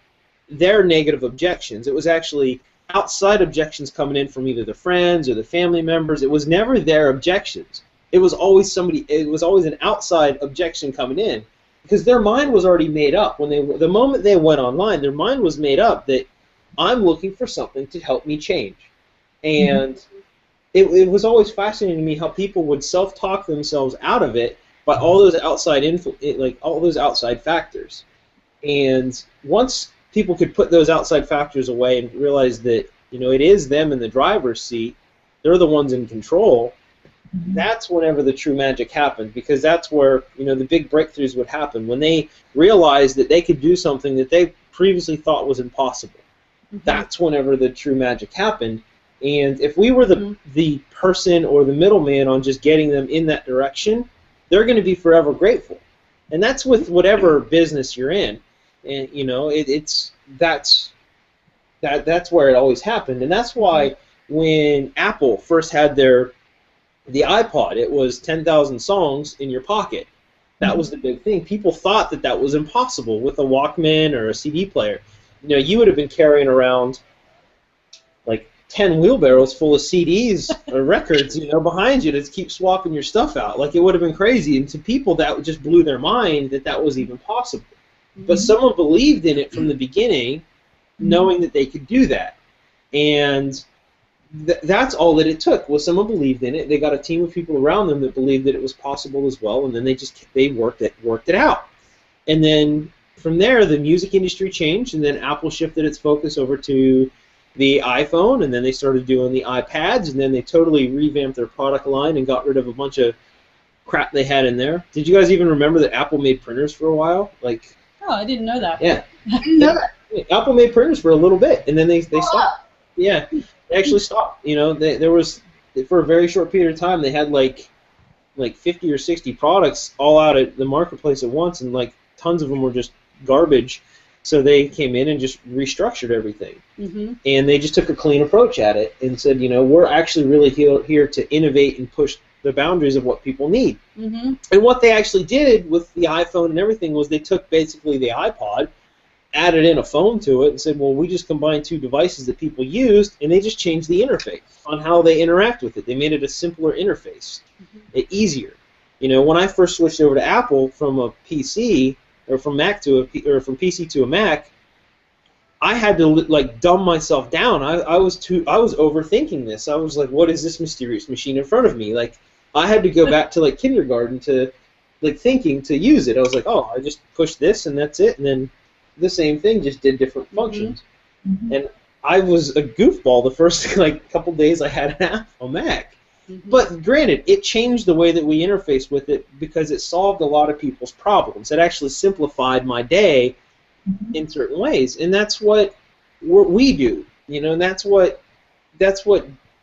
[SPEAKER 2] their negative objections. It was actually outside objections coming in from either the friends or the family members. It was never their objections. It was always an outside objection coming in, because their mind was already made up. The moment they went online, their mind was made up that I'm looking for something to help me change. And it was always fascinating to me how people would self-talk themselves out of it by all those outside factors. And once people could put those outside factors away and realize that, it is them in the driver's seat, they're the ones in control, that's whenever the true magic happened, because that's where, the big breakthroughs would happen, when they realized that they could do something that they previously thought was impossible. That's whenever the true magic happened. And if we were the person or the middleman on just getting them in that direction, they're going to be forever grateful. And that's with whatever business you're in. And that's where it always happened. And that's why when Apple first had the iPod, it was 10,000 songs in your pocket. That was the big thing. People thought that was impossible with a Walkman or a CD player. You would have been carrying around like 10 wheelbarrows full of CDs or records, behind you to keep swapping your stuff out. Like, it would have been crazy. And to people, that just blew their mind that was even possible. But someone believed in it from the beginning, knowing that they could do that. And that's all that it took, was someone believed in it. They got a team of people around them that believed that it was possible as well, and then they worked it out. And then from there, the music industry changed, and then Apple shifted its focus over to the iPhone, and then they started doing the iPads, and then they totally revamped their product line and got rid of a bunch of crap they had in there. Did you guys even remember that Apple made printers for a while?
[SPEAKER 1] Oh, I didn't know that.
[SPEAKER 2] Yeah.
[SPEAKER 4] I didn't know that.
[SPEAKER 2] Apple made printers for a little bit, and then they stopped. Yeah, they actually stopped. There was, for a very short period of time, they had like 50 or 60 products all out at the marketplace at once, and tons of them were just garbage. So they came in and just restructured everything. And they just took a clean approach at it and said, we're actually really here to innovate and push the boundaries of what people need. And what they actually did with the iPhone and everything was they took basically the iPod, added in a phone to it, and said, well, we just combined two devices that people used, and they just changed the interface on how they interact with it. They made it a simpler interface, easier. When I first switched over to Apple from a PC, or from from PC to a Mac, I had to dumb myself down. I was overthinking this. I was like, what is this mysterious machine in front of me? I had to go back to kindergarten to thinking to use it. I was like, oh, I just push this and that's it, and then the same thing, just did different functions. And I was a goofball the first couple days I had a Mac. But granted, it changed the way that we interface with it because it solved a lot of people's problems. It actually simplified my day in certain ways, and that's what we do. And that's what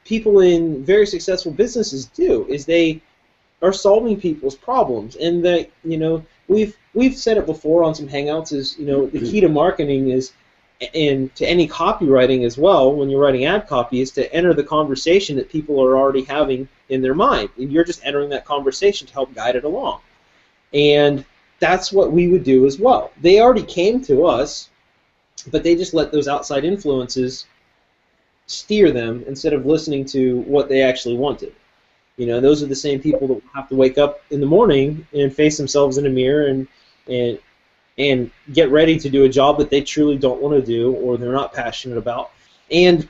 [SPEAKER 2] people in very successful businesses do, is they are solving people's problems. And that we've said it before on some hangouts, is the key to marketing is, and to any copywriting as well, when you're writing ad copy, is to enter the conversation that people are already having in their mind, and you're just entering that conversation to help guide it along. And that's what we would do as well. They already came to us, but they just let those outside influences steer them instead of listening to what they actually wanted. Those are the same people that have to wake up in the morning and face themselves in a mirror and get ready to do a job that they truly don't want to do or they're not passionate about. And,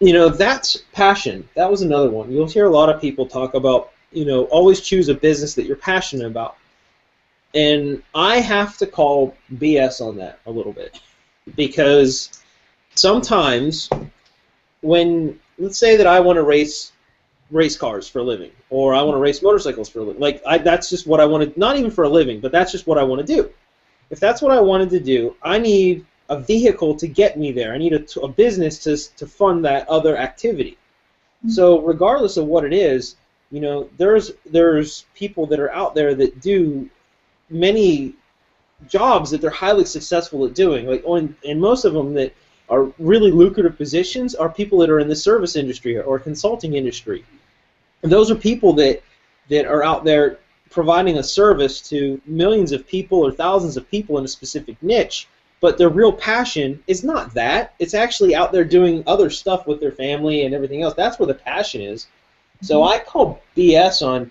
[SPEAKER 2] that's passion. That was another one. You'll hear a lot of people talk about, always choose a business that you're passionate about. And I have to call BS on that a little bit, because sometimes when, let's say that I want to race cars for a living, or I want to race motorcycles for a living, that's just what I want to, not even for a living, but that's just what I want to do. If that's what I wanted to do, I need a vehicle to get me there. I need a business to fund that other activity. So regardless of what it is, there's people that are out there that do many jobs that they're highly successful at doing. And most of them that are really lucrative positions are people that are in the service industry or consulting industry. And those are people that are out there providing a service to millions of people or thousands of people in a specific niche, but their real passion is not that. It's actually out there doing other stuff with their family and everything else. That's where the passion is. So I call BS on,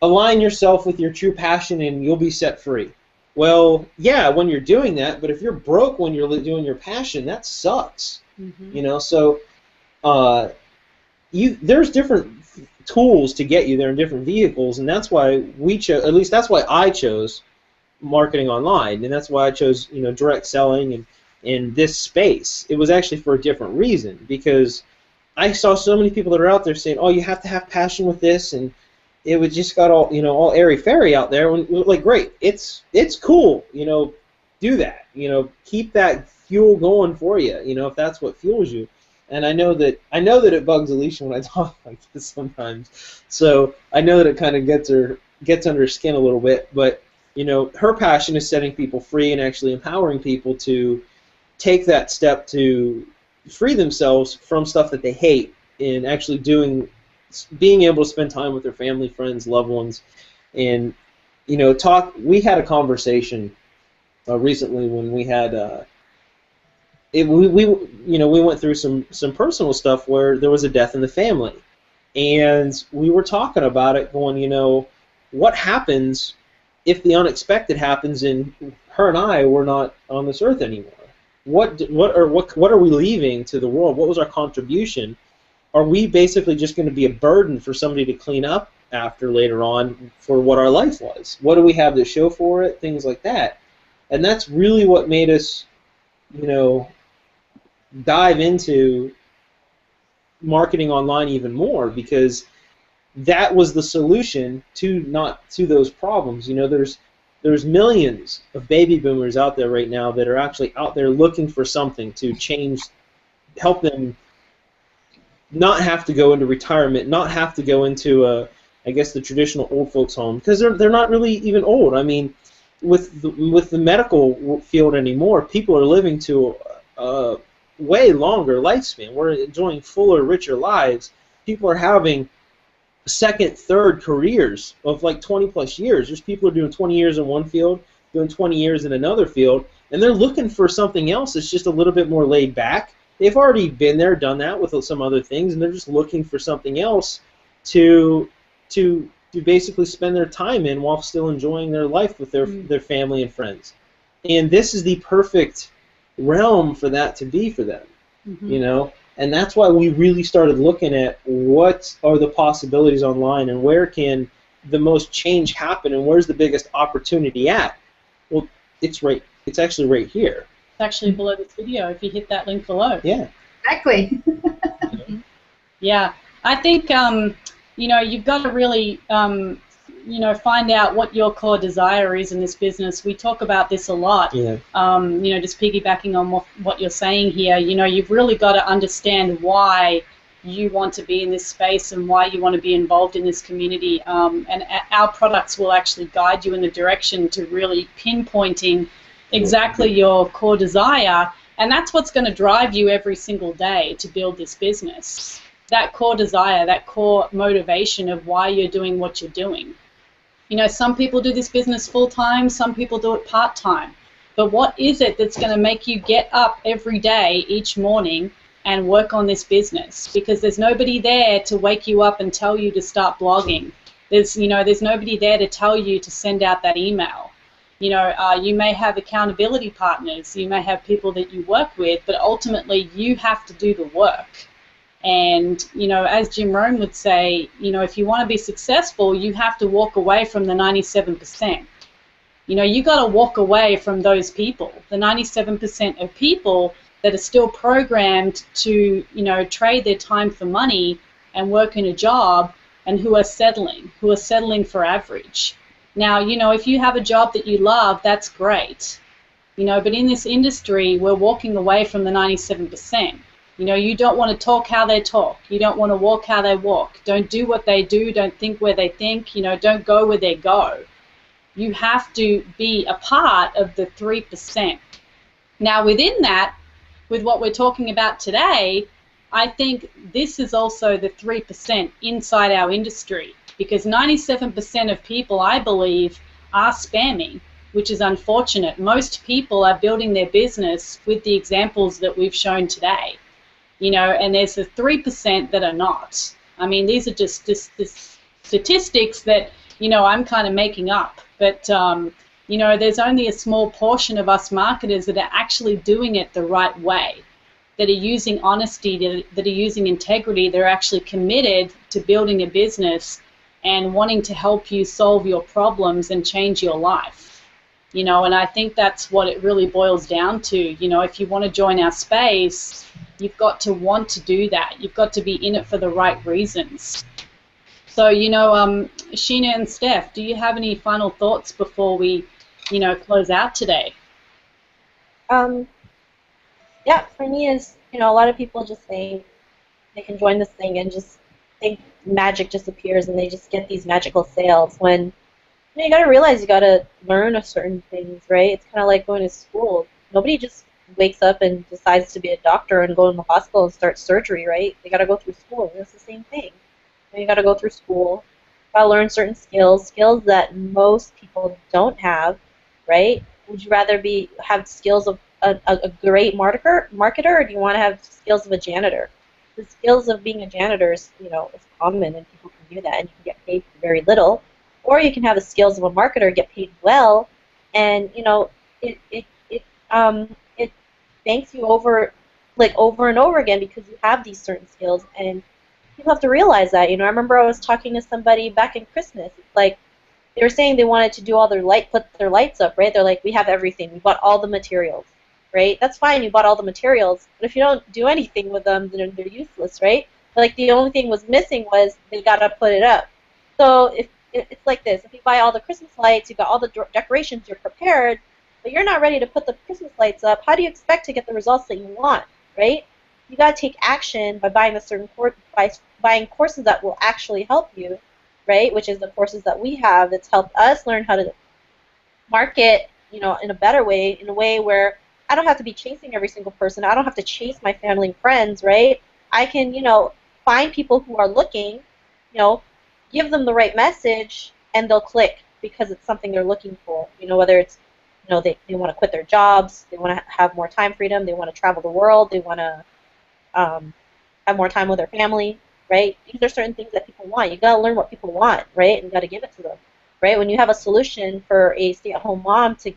[SPEAKER 2] align yourself with your true passion and you'll be set free. Well, yeah, when you're doing that, but if you're broke when you're doing your passion, that sucks. So there's different tools to get you there in different vehicles, and that's why we chose, at least that's why I chose marketing online, and that's why I chose direct selling and in this space. It was actually for a different reason, because I saw so many people that are out there saying, oh, you have to have passion with this, and it was just got all all airy-fairy out there. And like, great, it's cool, do that, keep that fuel going for you, if that's what fuels you. And I know that it bugs Alesha when I talk like this sometimes. So I know that it kind of gets under her skin a little bit. But her passion is setting people free and actually empowering people to take that step to free themselves from stuff that they hate, and actually being able to spend time with their family, friends, loved ones, and talk. We had a conversation recently when we had. We went through some personal stuff where there was a death in the family, and we were talking about it, going, what happens if the unexpected happens and her and I were not on this earth anymore? What are we leaving to the world? What was our contribution? Are we basically just going to be a burden for somebody to clean up after later on for what our life was? What do we have to show for it? Things like that, and that's really what made us, dive into marketing online even more, because that was the solution to those problems. There's millions of baby boomers out there right now that are actually out there looking for something to change, help them not have to go into retirement, not have to go into I guess the traditional old folks home, because they're not really even old. I mean, with the medical field anymore, people are living to way longer lifespan. We're enjoying fuller, richer lives. People are having second, third careers of like 20 plus years. There's people who are doing 20 years in one field, doing 20 years in another field, and they're looking for something else that's just a little bit more laid back. They've already been there, done that with some other things, and they're just looking for something else to basically spend their time in while still enjoying their life with their family and friends. And this is the perfect realm for that to be for them, and that's why we really started looking at what are the possibilities online and where can the most change happen and where's the biggest opportunity at. Well, it's actually right here.
[SPEAKER 1] It's actually below this video if you hit that link below.
[SPEAKER 2] Yeah,
[SPEAKER 4] Exactly.
[SPEAKER 1] Yeah, I think you've got to really find out what your core desire is in this business. We talk about this a lot.
[SPEAKER 2] Yeah.
[SPEAKER 1] Just piggybacking on what you're saying here, you've really got to understand why you want to be in this space and why you want to be involved in this community. And our products will actually guide you in the direction to really pinpointing exactly your core desire, and that's what's going to drive you every single day to build this business. That core desire, that core motivation of why you're doing what you're doing. Some people do this business full-time, some people do it part-time. But what is it that's going to make you get up every day, each morning, and work on this business? Because there's nobody there to wake you up and tell you to start blogging. There's nobody there to tell you to send out that email. You may have accountability partners, you may have people that you work with, but ultimately you have to do the work. And, as Jim Rohn would say, if you want to be successful, you have to walk away from the 97%. You got to walk away from those people, the 97% of people that are still programmed to, trade their time for money and work in a job, and who are settling for average. Now, if you have a job that you love, that's great. But in this industry, we're walking away from the 97%. You don't want to talk how they talk. You don't want to walk how they walk. Don't do what they do. Don't think where they think. Don't go where they go. You have to be a part of the 3%. Now, within that, with what we're talking about today, I think this is also the 3% inside our industry. because 97% of people, I believe, are spamming, which is unfortunate. Most people are building their business with the examples that we've shown today, you know, and there's the 3% that are not. I mean, these are just statistics that, you know, I'm kind of making up, but you know, there's only a small portion of us marketers that are actually doing it the right way, that are using honesty, that are using integrity, that are actually committed to building a business and wanting to help you solve your problems and change your life. You know, and I think that's what it really boils down to. You know, if you want to join our space, you've got to want to do that. You've got to be in it for the right reasons. So, you know, Sheena and Steph, do you have any final thoughts before we, you know, close out today?
[SPEAKER 3] Yeah, for me is, you know, a lot of people just think they can join this thing and just think magic just appears and they just get these magical sales when, you know, you got to realize you got to learn a certain things, right? It's kind of like going to school. Nobody just wakes up and decides to be a doctor and go in the hospital and start surgery, right? They got to go through school. It's the same thing. You got to go through school, got to learn certain skills that most people don't have, right? Would you rather have skills of a great marketer, or do you want to have skills of a janitor? The skills of being a janitor is, you know, is common and people can do that and you can get paid for very little. Or you can have the skills of a marketer, get paid well, and, you know, it thanks you over and over again because you have these certain skills, and people have to realize that. You know, I remember I was talking to somebody back in Christmas. It's like they were saying they wanted to do all put their lights up, right? They're like, we have everything. We bought all the materials, right? That's fine. You bought all the materials, but if you don't do anything with them, then they're useless, right? But like the only thing was missing was they gotta put it up. So if it's like this, if you buy all the Christmas lights, you got all the decorations, you're prepared, but you're not ready to put the Christmas lights up, how do you expect to get the results that you want, right? You got to take action by buying buying courses that will actually help you, right? Which is the courses that we have that's helped us learn how to market, you know, in a better way, in a way where I don't have to be chasing every single person. I don't have to chase my family and friends, right? I can, you know, find people who are looking, you know, give them the right message, and they'll click because it's something they're looking for. You know, whether it's, you know, they want to quit their jobs, they want to have more time freedom, they want to travel the world, they want to have more time with their family, right? These are certain things that people want. You got to learn what people want, right? And you got to give it to them, right? When you have a solution for a stay-at-home mom to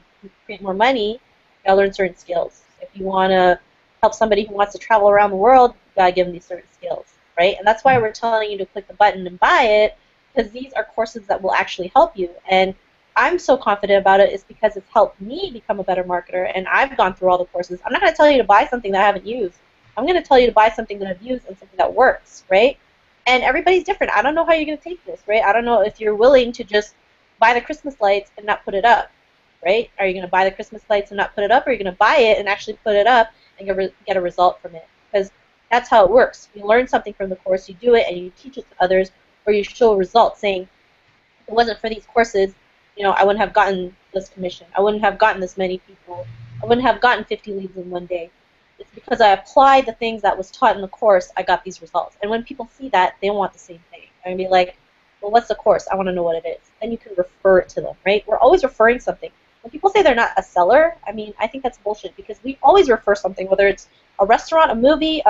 [SPEAKER 3] create more money, you got to learn certain skills. If you want to help somebody who wants to travel around the world, you got to give them these certain skills, right? And that's why we're telling you to click the button and buy it, because these are courses that will actually help you. And I'm so confident about it is because it's helped me become a better marketer, and I've gone through all the courses. I'm not going to tell you to buy something that I haven't used. I'm going to tell you to buy something that I've used and something that works, right? And everybody's different. I don't know how you're going to take this, right? I don't know if you're willing to just buy the Christmas lights and not put it up, right? Are you going to buy the Christmas lights and not put it up, or are you going to buy it and actually put it up and get a result from it? Because that's how it works. You learn something from the course, you do it, and you teach it to others, or you show a result saying, if it wasn't for these courses, you know, I wouldn't have gotten this commission. I wouldn't have gotten this many people. I wouldn't have gotten 50 leads in one day. It's because I applied the things that was taught in the course, I got these results. And when people see that, they want the same thing. I'm going to be like, well, what's the course? I want to know what it is. Then you can refer it to them, right? We're always referring something. When people say they're not a seller, I mean, I think that's bullshit, because we always refer something, whether it's a restaurant, a movie,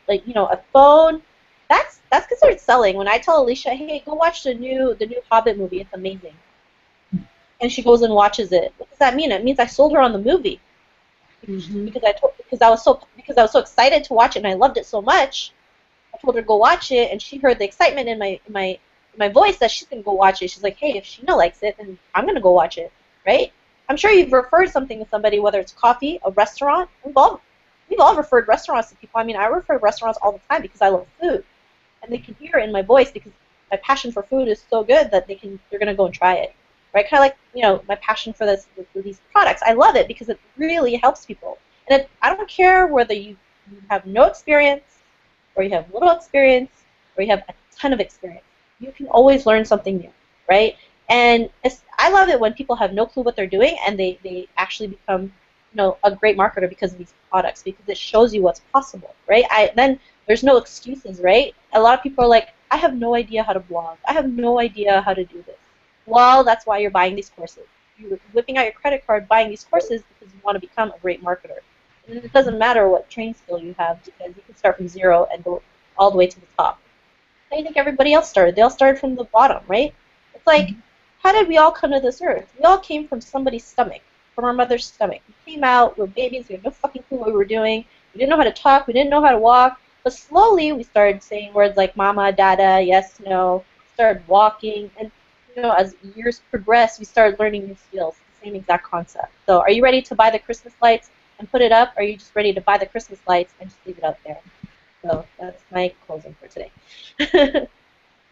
[SPEAKER 3] you know, a phone. That's considered selling. When I tell Alesha, hey, go watch the new Hobbit movie, it's amazing, and she goes and watches it, what does that mean? It means I sold her on the movie.
[SPEAKER 1] Mm-hmm.
[SPEAKER 3] Because I was so excited to watch it and I loved it so much. I told her to go watch it, and she heard the excitement in my voice that she's gonna go watch it. She's like, hey, if Sheena likes it, then I'm gonna go watch it, right? I'm sure you've referred something to somebody, whether it's coffee, a restaurant. We've all referred restaurants to people. I mean, I refer restaurants all the time because I love food, and they can hear it in my voice because my passion for food is so good that they're gonna go and try it. Right, kind of like, you know, my passion for these products. I love it because it really helps people. And I don't care whether you have no experience, or you have little experience, or you have a ton of experience. You can always learn something new, right? And I love it when people have no clue what they're doing and they actually become, you know, a great marketer because of these products, because it shows you what's possible, right? Then there's no excuses, right? A lot of people are like, I have no idea how to blog. I have no idea how to do this. Well, that's why you're buying these courses. You're whipping out your credit card, buying these courses because you want to become a great marketer. And it doesn't matter what training skill you have because you can start from zero and go all the way to the top. How do you think everybody else started? They all started from the bottom, right? It's like, how did we all come to this earth? We all came from somebody's stomach, from our mother's stomach. We came out, we were babies, we had no fucking clue what we were doing. We didn't know how to talk, we didn't know how to walk. But slowly we started saying words like mama, dada, yes, no, started walking, and as years progressed, we started learning new skills, the same exact concept. So are you ready to buy the Christmas lights and put it up, or are you just ready to buy the Christmas lights and just leave it out there? So that's my closing for today.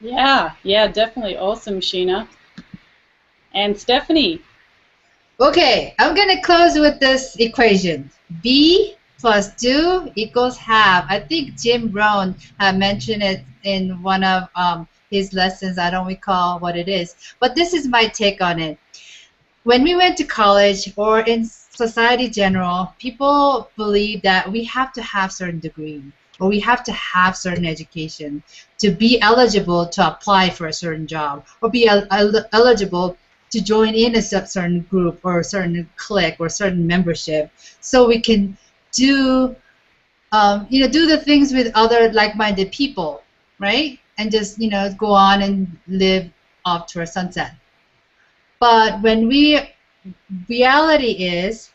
[SPEAKER 1] Yeah, definitely awesome, Sheena. And Stephanie.
[SPEAKER 4] Okay, I'm going to close with this equation. B plus 2 equals half. I think Jim Brown mentioned it in one of his lessons. I don't recall what it is. But this is my take on it. When we went to college or in society general, people believe that we have to have certain degree or we have to have certain education to be eligible to apply for a certain job or be eligible to join in a certain group or a certain clique or certain membership, so we can do do the things with other like-minded people, right? And just go on and live off to our sunset. But reality is,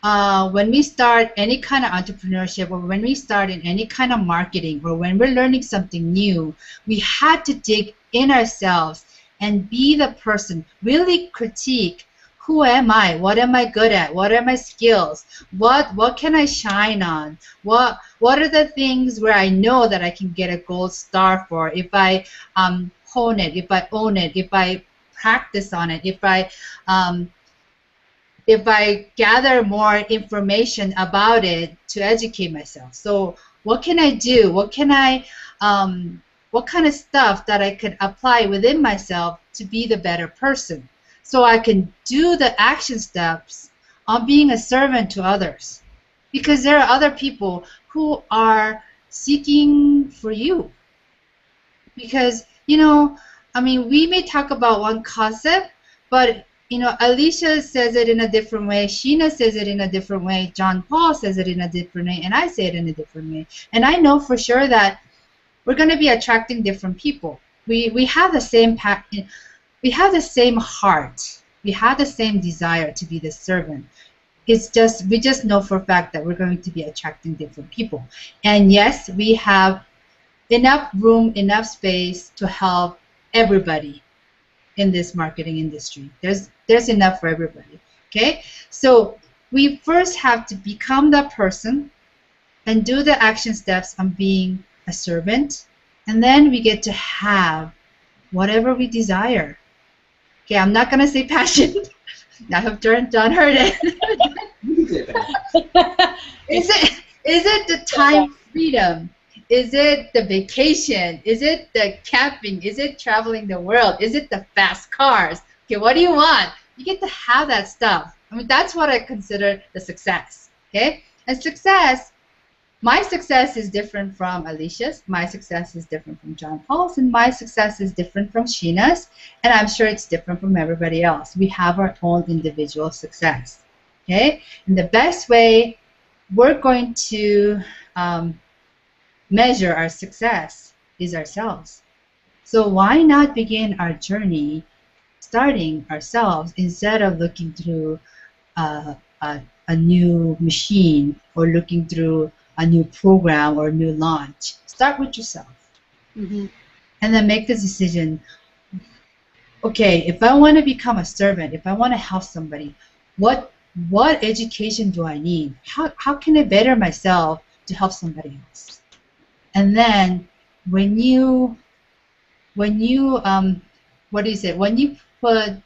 [SPEAKER 4] when we start any kind of entrepreneurship or when we start in any kind of marketing or when we're learning something new, we had to dig in ourselves and be the person, really critique, who am I? What am I good at? What are my skills? What can I shine on? What are the things where I know that I can get a gold star for if I hone it, if I own it, if I practice on it, if I gather more information about it to educate myself. So what can I do? What kind of stuff that I could apply within myself to be the better person, so I can do the action steps on being a servant to others, because there are other people who are seeking for you. Because we may talk about one concept, but Alesha says it in a different way, Sheena says it in a different way, John Paul says it in a different way, and I say it in a different way. And I know for sure that we're going to be attracting different people. We have the same we have the same heart. We have the same desire to be the servant. It's just we just know for a fact that we're going to be attracting different people. And yes, we have enough room, enough space to help everybody in this marketing industry. There's enough for everybody. Okay? So we first have to become that person and do the action steps on being a servant, and then we get to have whatever we desire. Okay, I'm not gonna say passion. I have John heard it. Is it the time freedom? Is it the vacation? Is it the camping? Is it traveling the world? Is it the fast cars? Okay, what do you want? You get to have that stuff. I mean, that's what I consider the success. Okay, and success. My success is different from Alesha's. My success is different from John Paul's, and my success is different from Sheena's, and I'm sure it's different from everybody else. We have our own individual success. Okay, and the best way we're going to measure our success is ourselves. So why not begin our journey starting ourselves instead of looking through a new machine or looking through a new program or a new launch? Start with yourself.
[SPEAKER 1] Mm-hmm.
[SPEAKER 4] And then make the decision, okay, if I want to become a servant, if I want to help somebody, what education do I need? How can I better myself to help somebody else? And then when you what is it? When you put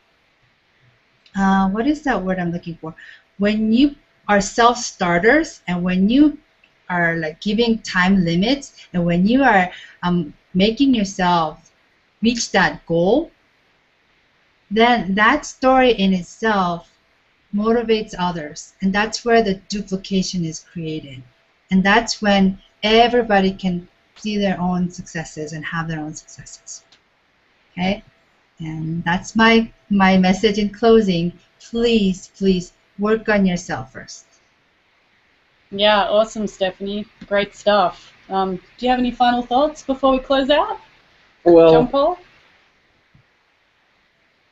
[SPEAKER 4] what is that word I'm looking for? When you are self-starters and when you are like giving time limits and when you are making yourself reach that goal, then that story in itself motivates others, and that's where the duplication is created, and that's when everybody can see their own successes and have their own successes. Okay? And that's my message in closing. Please, please work on yourself first.
[SPEAKER 1] Yeah, awesome, Stephanie. Great stuff. Do you have any final thoughts before we close out?
[SPEAKER 2] Well,
[SPEAKER 1] John Paul?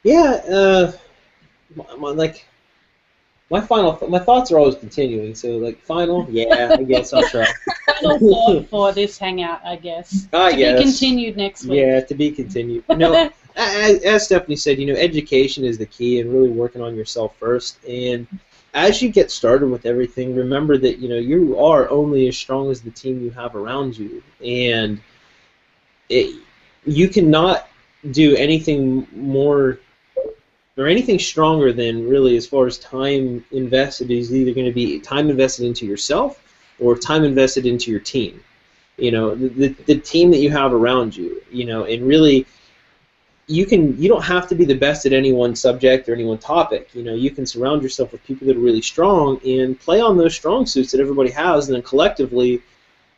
[SPEAKER 2] yeah, my thoughts are always continuing. So like final, yeah, I guess I'll try.
[SPEAKER 1] Final thought for this hangout, I guess. To be continued next week.
[SPEAKER 2] Yeah, to be continued. As Stephanie said, education is the key, and really working on yourself first. And as you get started with everything, remember that you are only as strong as the team you have around you, and you cannot do anything more or anything stronger than really, as far as time invested, is either going to be time invested into yourself or time invested into your team. The team that you have around you. And really, you don't have to be the best at any one subject or any one topic. You can surround yourself with people that are really strong and play on those strong suits that everybody has, and then collectively,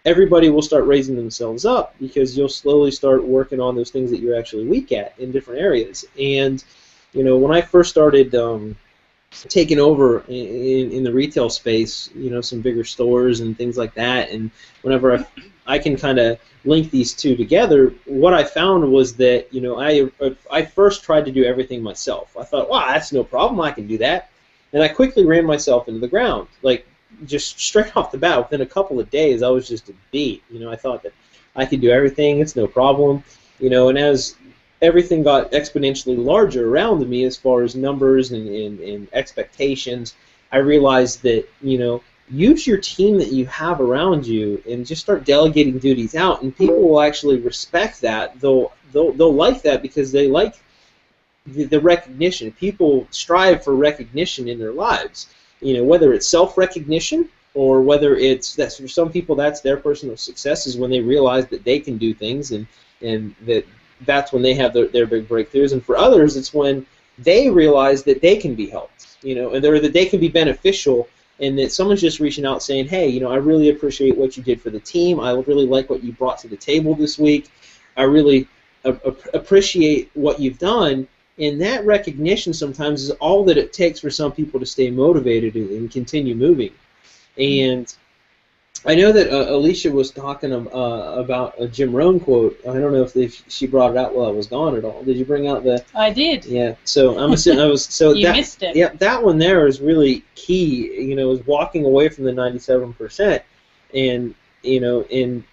[SPEAKER 2] everybody will start raising themselves up, because you'll slowly start working on those things that you're actually weak at in different areas. And when I first started taking over in the retail space, some bigger stores and things like that, and whenever I can kind of link these two together, what I found was that I first tried to do everything myself. I thought, wow, that's no problem, I can do that, and I quickly ran myself into the ground, like just straight off the bat. Within a couple of days, I was just a beat. I thought that I could do everything, it's no problem, and as everything got exponentially larger around me as far as numbers and expectations, I realized that, use your team that you have around you and just start delegating duties out, and people will actually respect that. They'll like that, because they like the recognition. People strive for recognition in their lives, whether it's self-recognition or whether it's that for some people that's their personal success, is when they realize that they can do things, and that's when they have their big breakthroughs. And for others, it's when they realize that they can be helped, and that they can be beneficial, and that someone's just reaching out saying, hey, I really appreciate what you did for the team. I really like what you brought to the table this week. I really appreciate what you've done. And that recognition sometimes is all that it takes for some people to stay motivated and continue moving. And I know that Alesha was talking about a Jim Rohn quote. I don't know if she brought it out while I was gone at all. Did you bring out the?
[SPEAKER 1] I did.
[SPEAKER 2] Yeah. So I'm assuming I was. So
[SPEAKER 1] you missed it.
[SPEAKER 2] Yeah, that one there is really key. Is walking away from the 97%, and and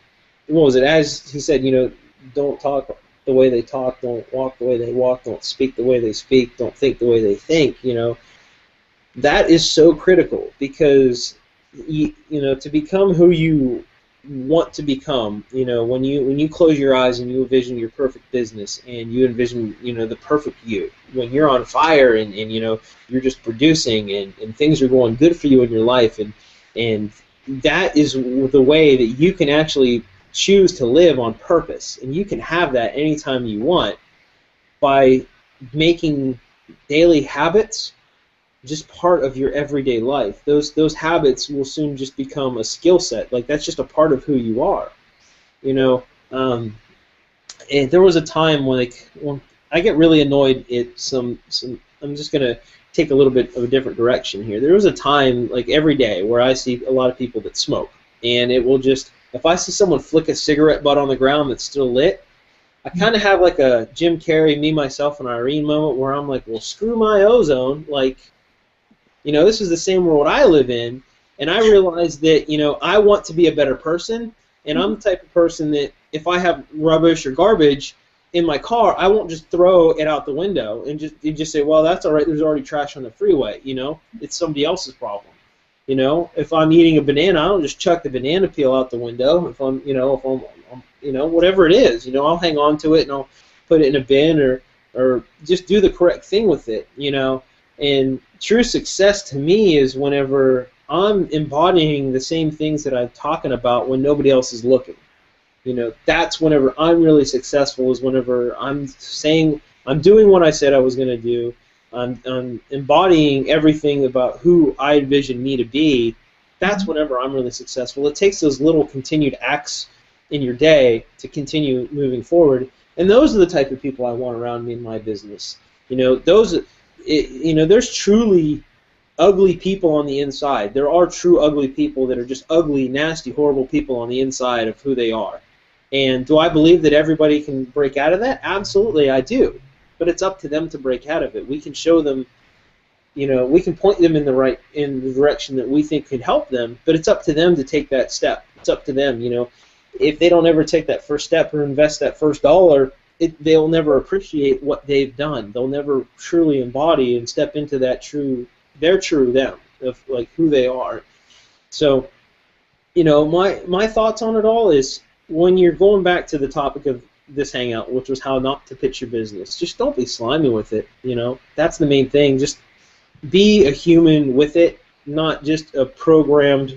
[SPEAKER 2] what was it? As he said, don't talk the way they talk, don't walk the way they walk, don't speak the way they speak, don't think the way they think. That is so critical, because to become who you want to become, when you close your eyes and you envision your perfect business, and you envision the perfect you, when you're on fire and you're just producing and things are going good for you in your life, and that is the way that you can actually choose to live on purpose, and you can have that anytime you want by making daily habits just part of your everyday life. Those habits will soon just become a skill set. Like, that's just a part of who you are. And there was a time when I get really annoyed at some. I'm just gonna take a little bit of a different direction here. There was a time, like every day, where I see a lot of people that smoke, and it will just, if I see someone flick a cigarette butt on the ground that's still lit, I kind of have like a Jim Carrey, me, myself, and Irene moment where I'm like, well, screw my ozone, like. This is the same world I live in, and I realize that, I want to be a better person, and I'm the type of person that if I have rubbish or garbage in my car, I won't just throw it out the window and just say, well, that's all right, there's already trash on the freeway, it's somebody else's problem. If I'm eating a banana, I don't just chuck the banana peel out the window. If I'm, whatever it is, I'll hang on to it and I'll put it in a bin or just do the correct thing with it, And true success to me is whenever I'm embodying the same things that I'm talking about when nobody else is looking. That's whenever I'm really successful, is whenever I'm saying, I'm doing what I said I was going to do. I'm embodying everything about who I envision me to be. That's whenever I'm really successful. It takes those little continued acts in your day to continue moving forward. And those are the type of people I want around me in my business. You know, there's truly ugly people on the inside. There are true ugly people that are just ugly, nasty, horrible people on the inside of who they are. And do I believe that everybody can break out of that? Absolutely, I do. But it's up to them to break out of it. We can show them, you know, we can point them in the direction that we think can help them, but it's up to them to take that step. It's up to them, you know. If they don't ever take that first step or invest that first dollar, they'll never appreciate what they've done. They'll never truly embody and step into that their true them, of like who they are. So, you know, my thoughts on it all is, when you're going back to the topic of this hangout, which was how not to pitch your business, just don't be slimy with it. You know, that's the main thing. Just be a human with it, not just a programmed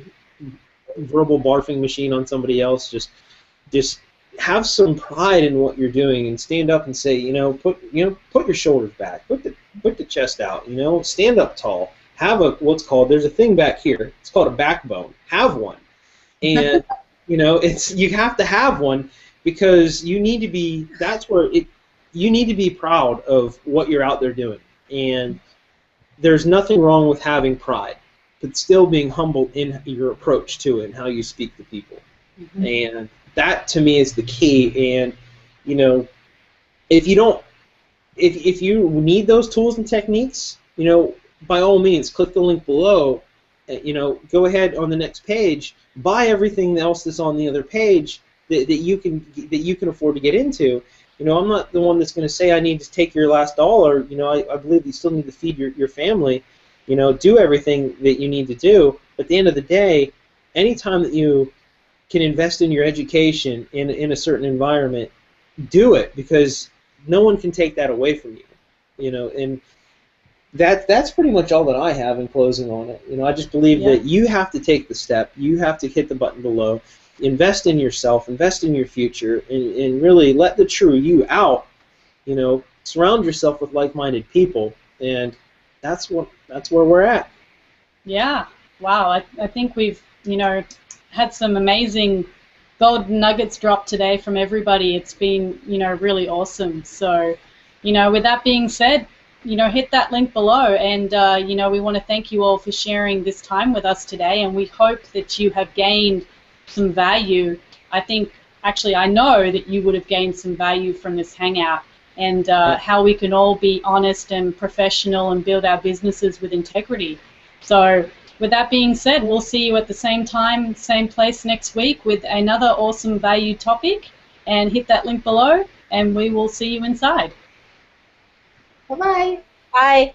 [SPEAKER 2] verbal barfing machine on somebody else. Just have some pride in what you're doing and stand up and say, put your shoulders back, put the chest out, stand up tall. Have there's a thing back here. It's called a backbone. Have one, and you have to have one, because you need to be. You need to be proud of what you're out there doing, and there's nothing wrong with having pride, but still being humble in your approach to it and how you speak to people. Mm-hmm. And that, to me, is the key. And if you need those tools and techniques, by all means, click the link below. Go ahead on the next page, buy everything else that's on the other page that you can afford to get into. I'm not the one that's going to say I need to take your last dollar. I believe you still need to feed your family. Do everything that you need to do. But at the end of the day, anytime that you can invest in your education in a certain environment, do it, because no one can take that away from you. And that's pretty much all that I have in closing on it. I just believe that you have to take the step. You have to hit the button below. Invest in yourself. Invest in your future, and really let the true you out. Surround yourself with like-minded people, and that's where we're at.
[SPEAKER 1] Yeah. Wow. I think we've had some amazing golden nuggets dropped today from everybody. It's been really awesome. So with that being said, hit that link below, and we want to thank you all for sharing this time with us today, and we hope that you have gained some value. I know that you would have gained some value from this hangout, and how we can all be honest and professional and build our businesses with integrity. So with that being said, we'll see you at the same time, same place next week with another awesome value topic, and hit that link below, and we will see you inside.
[SPEAKER 4] Bye-bye.
[SPEAKER 3] Bye.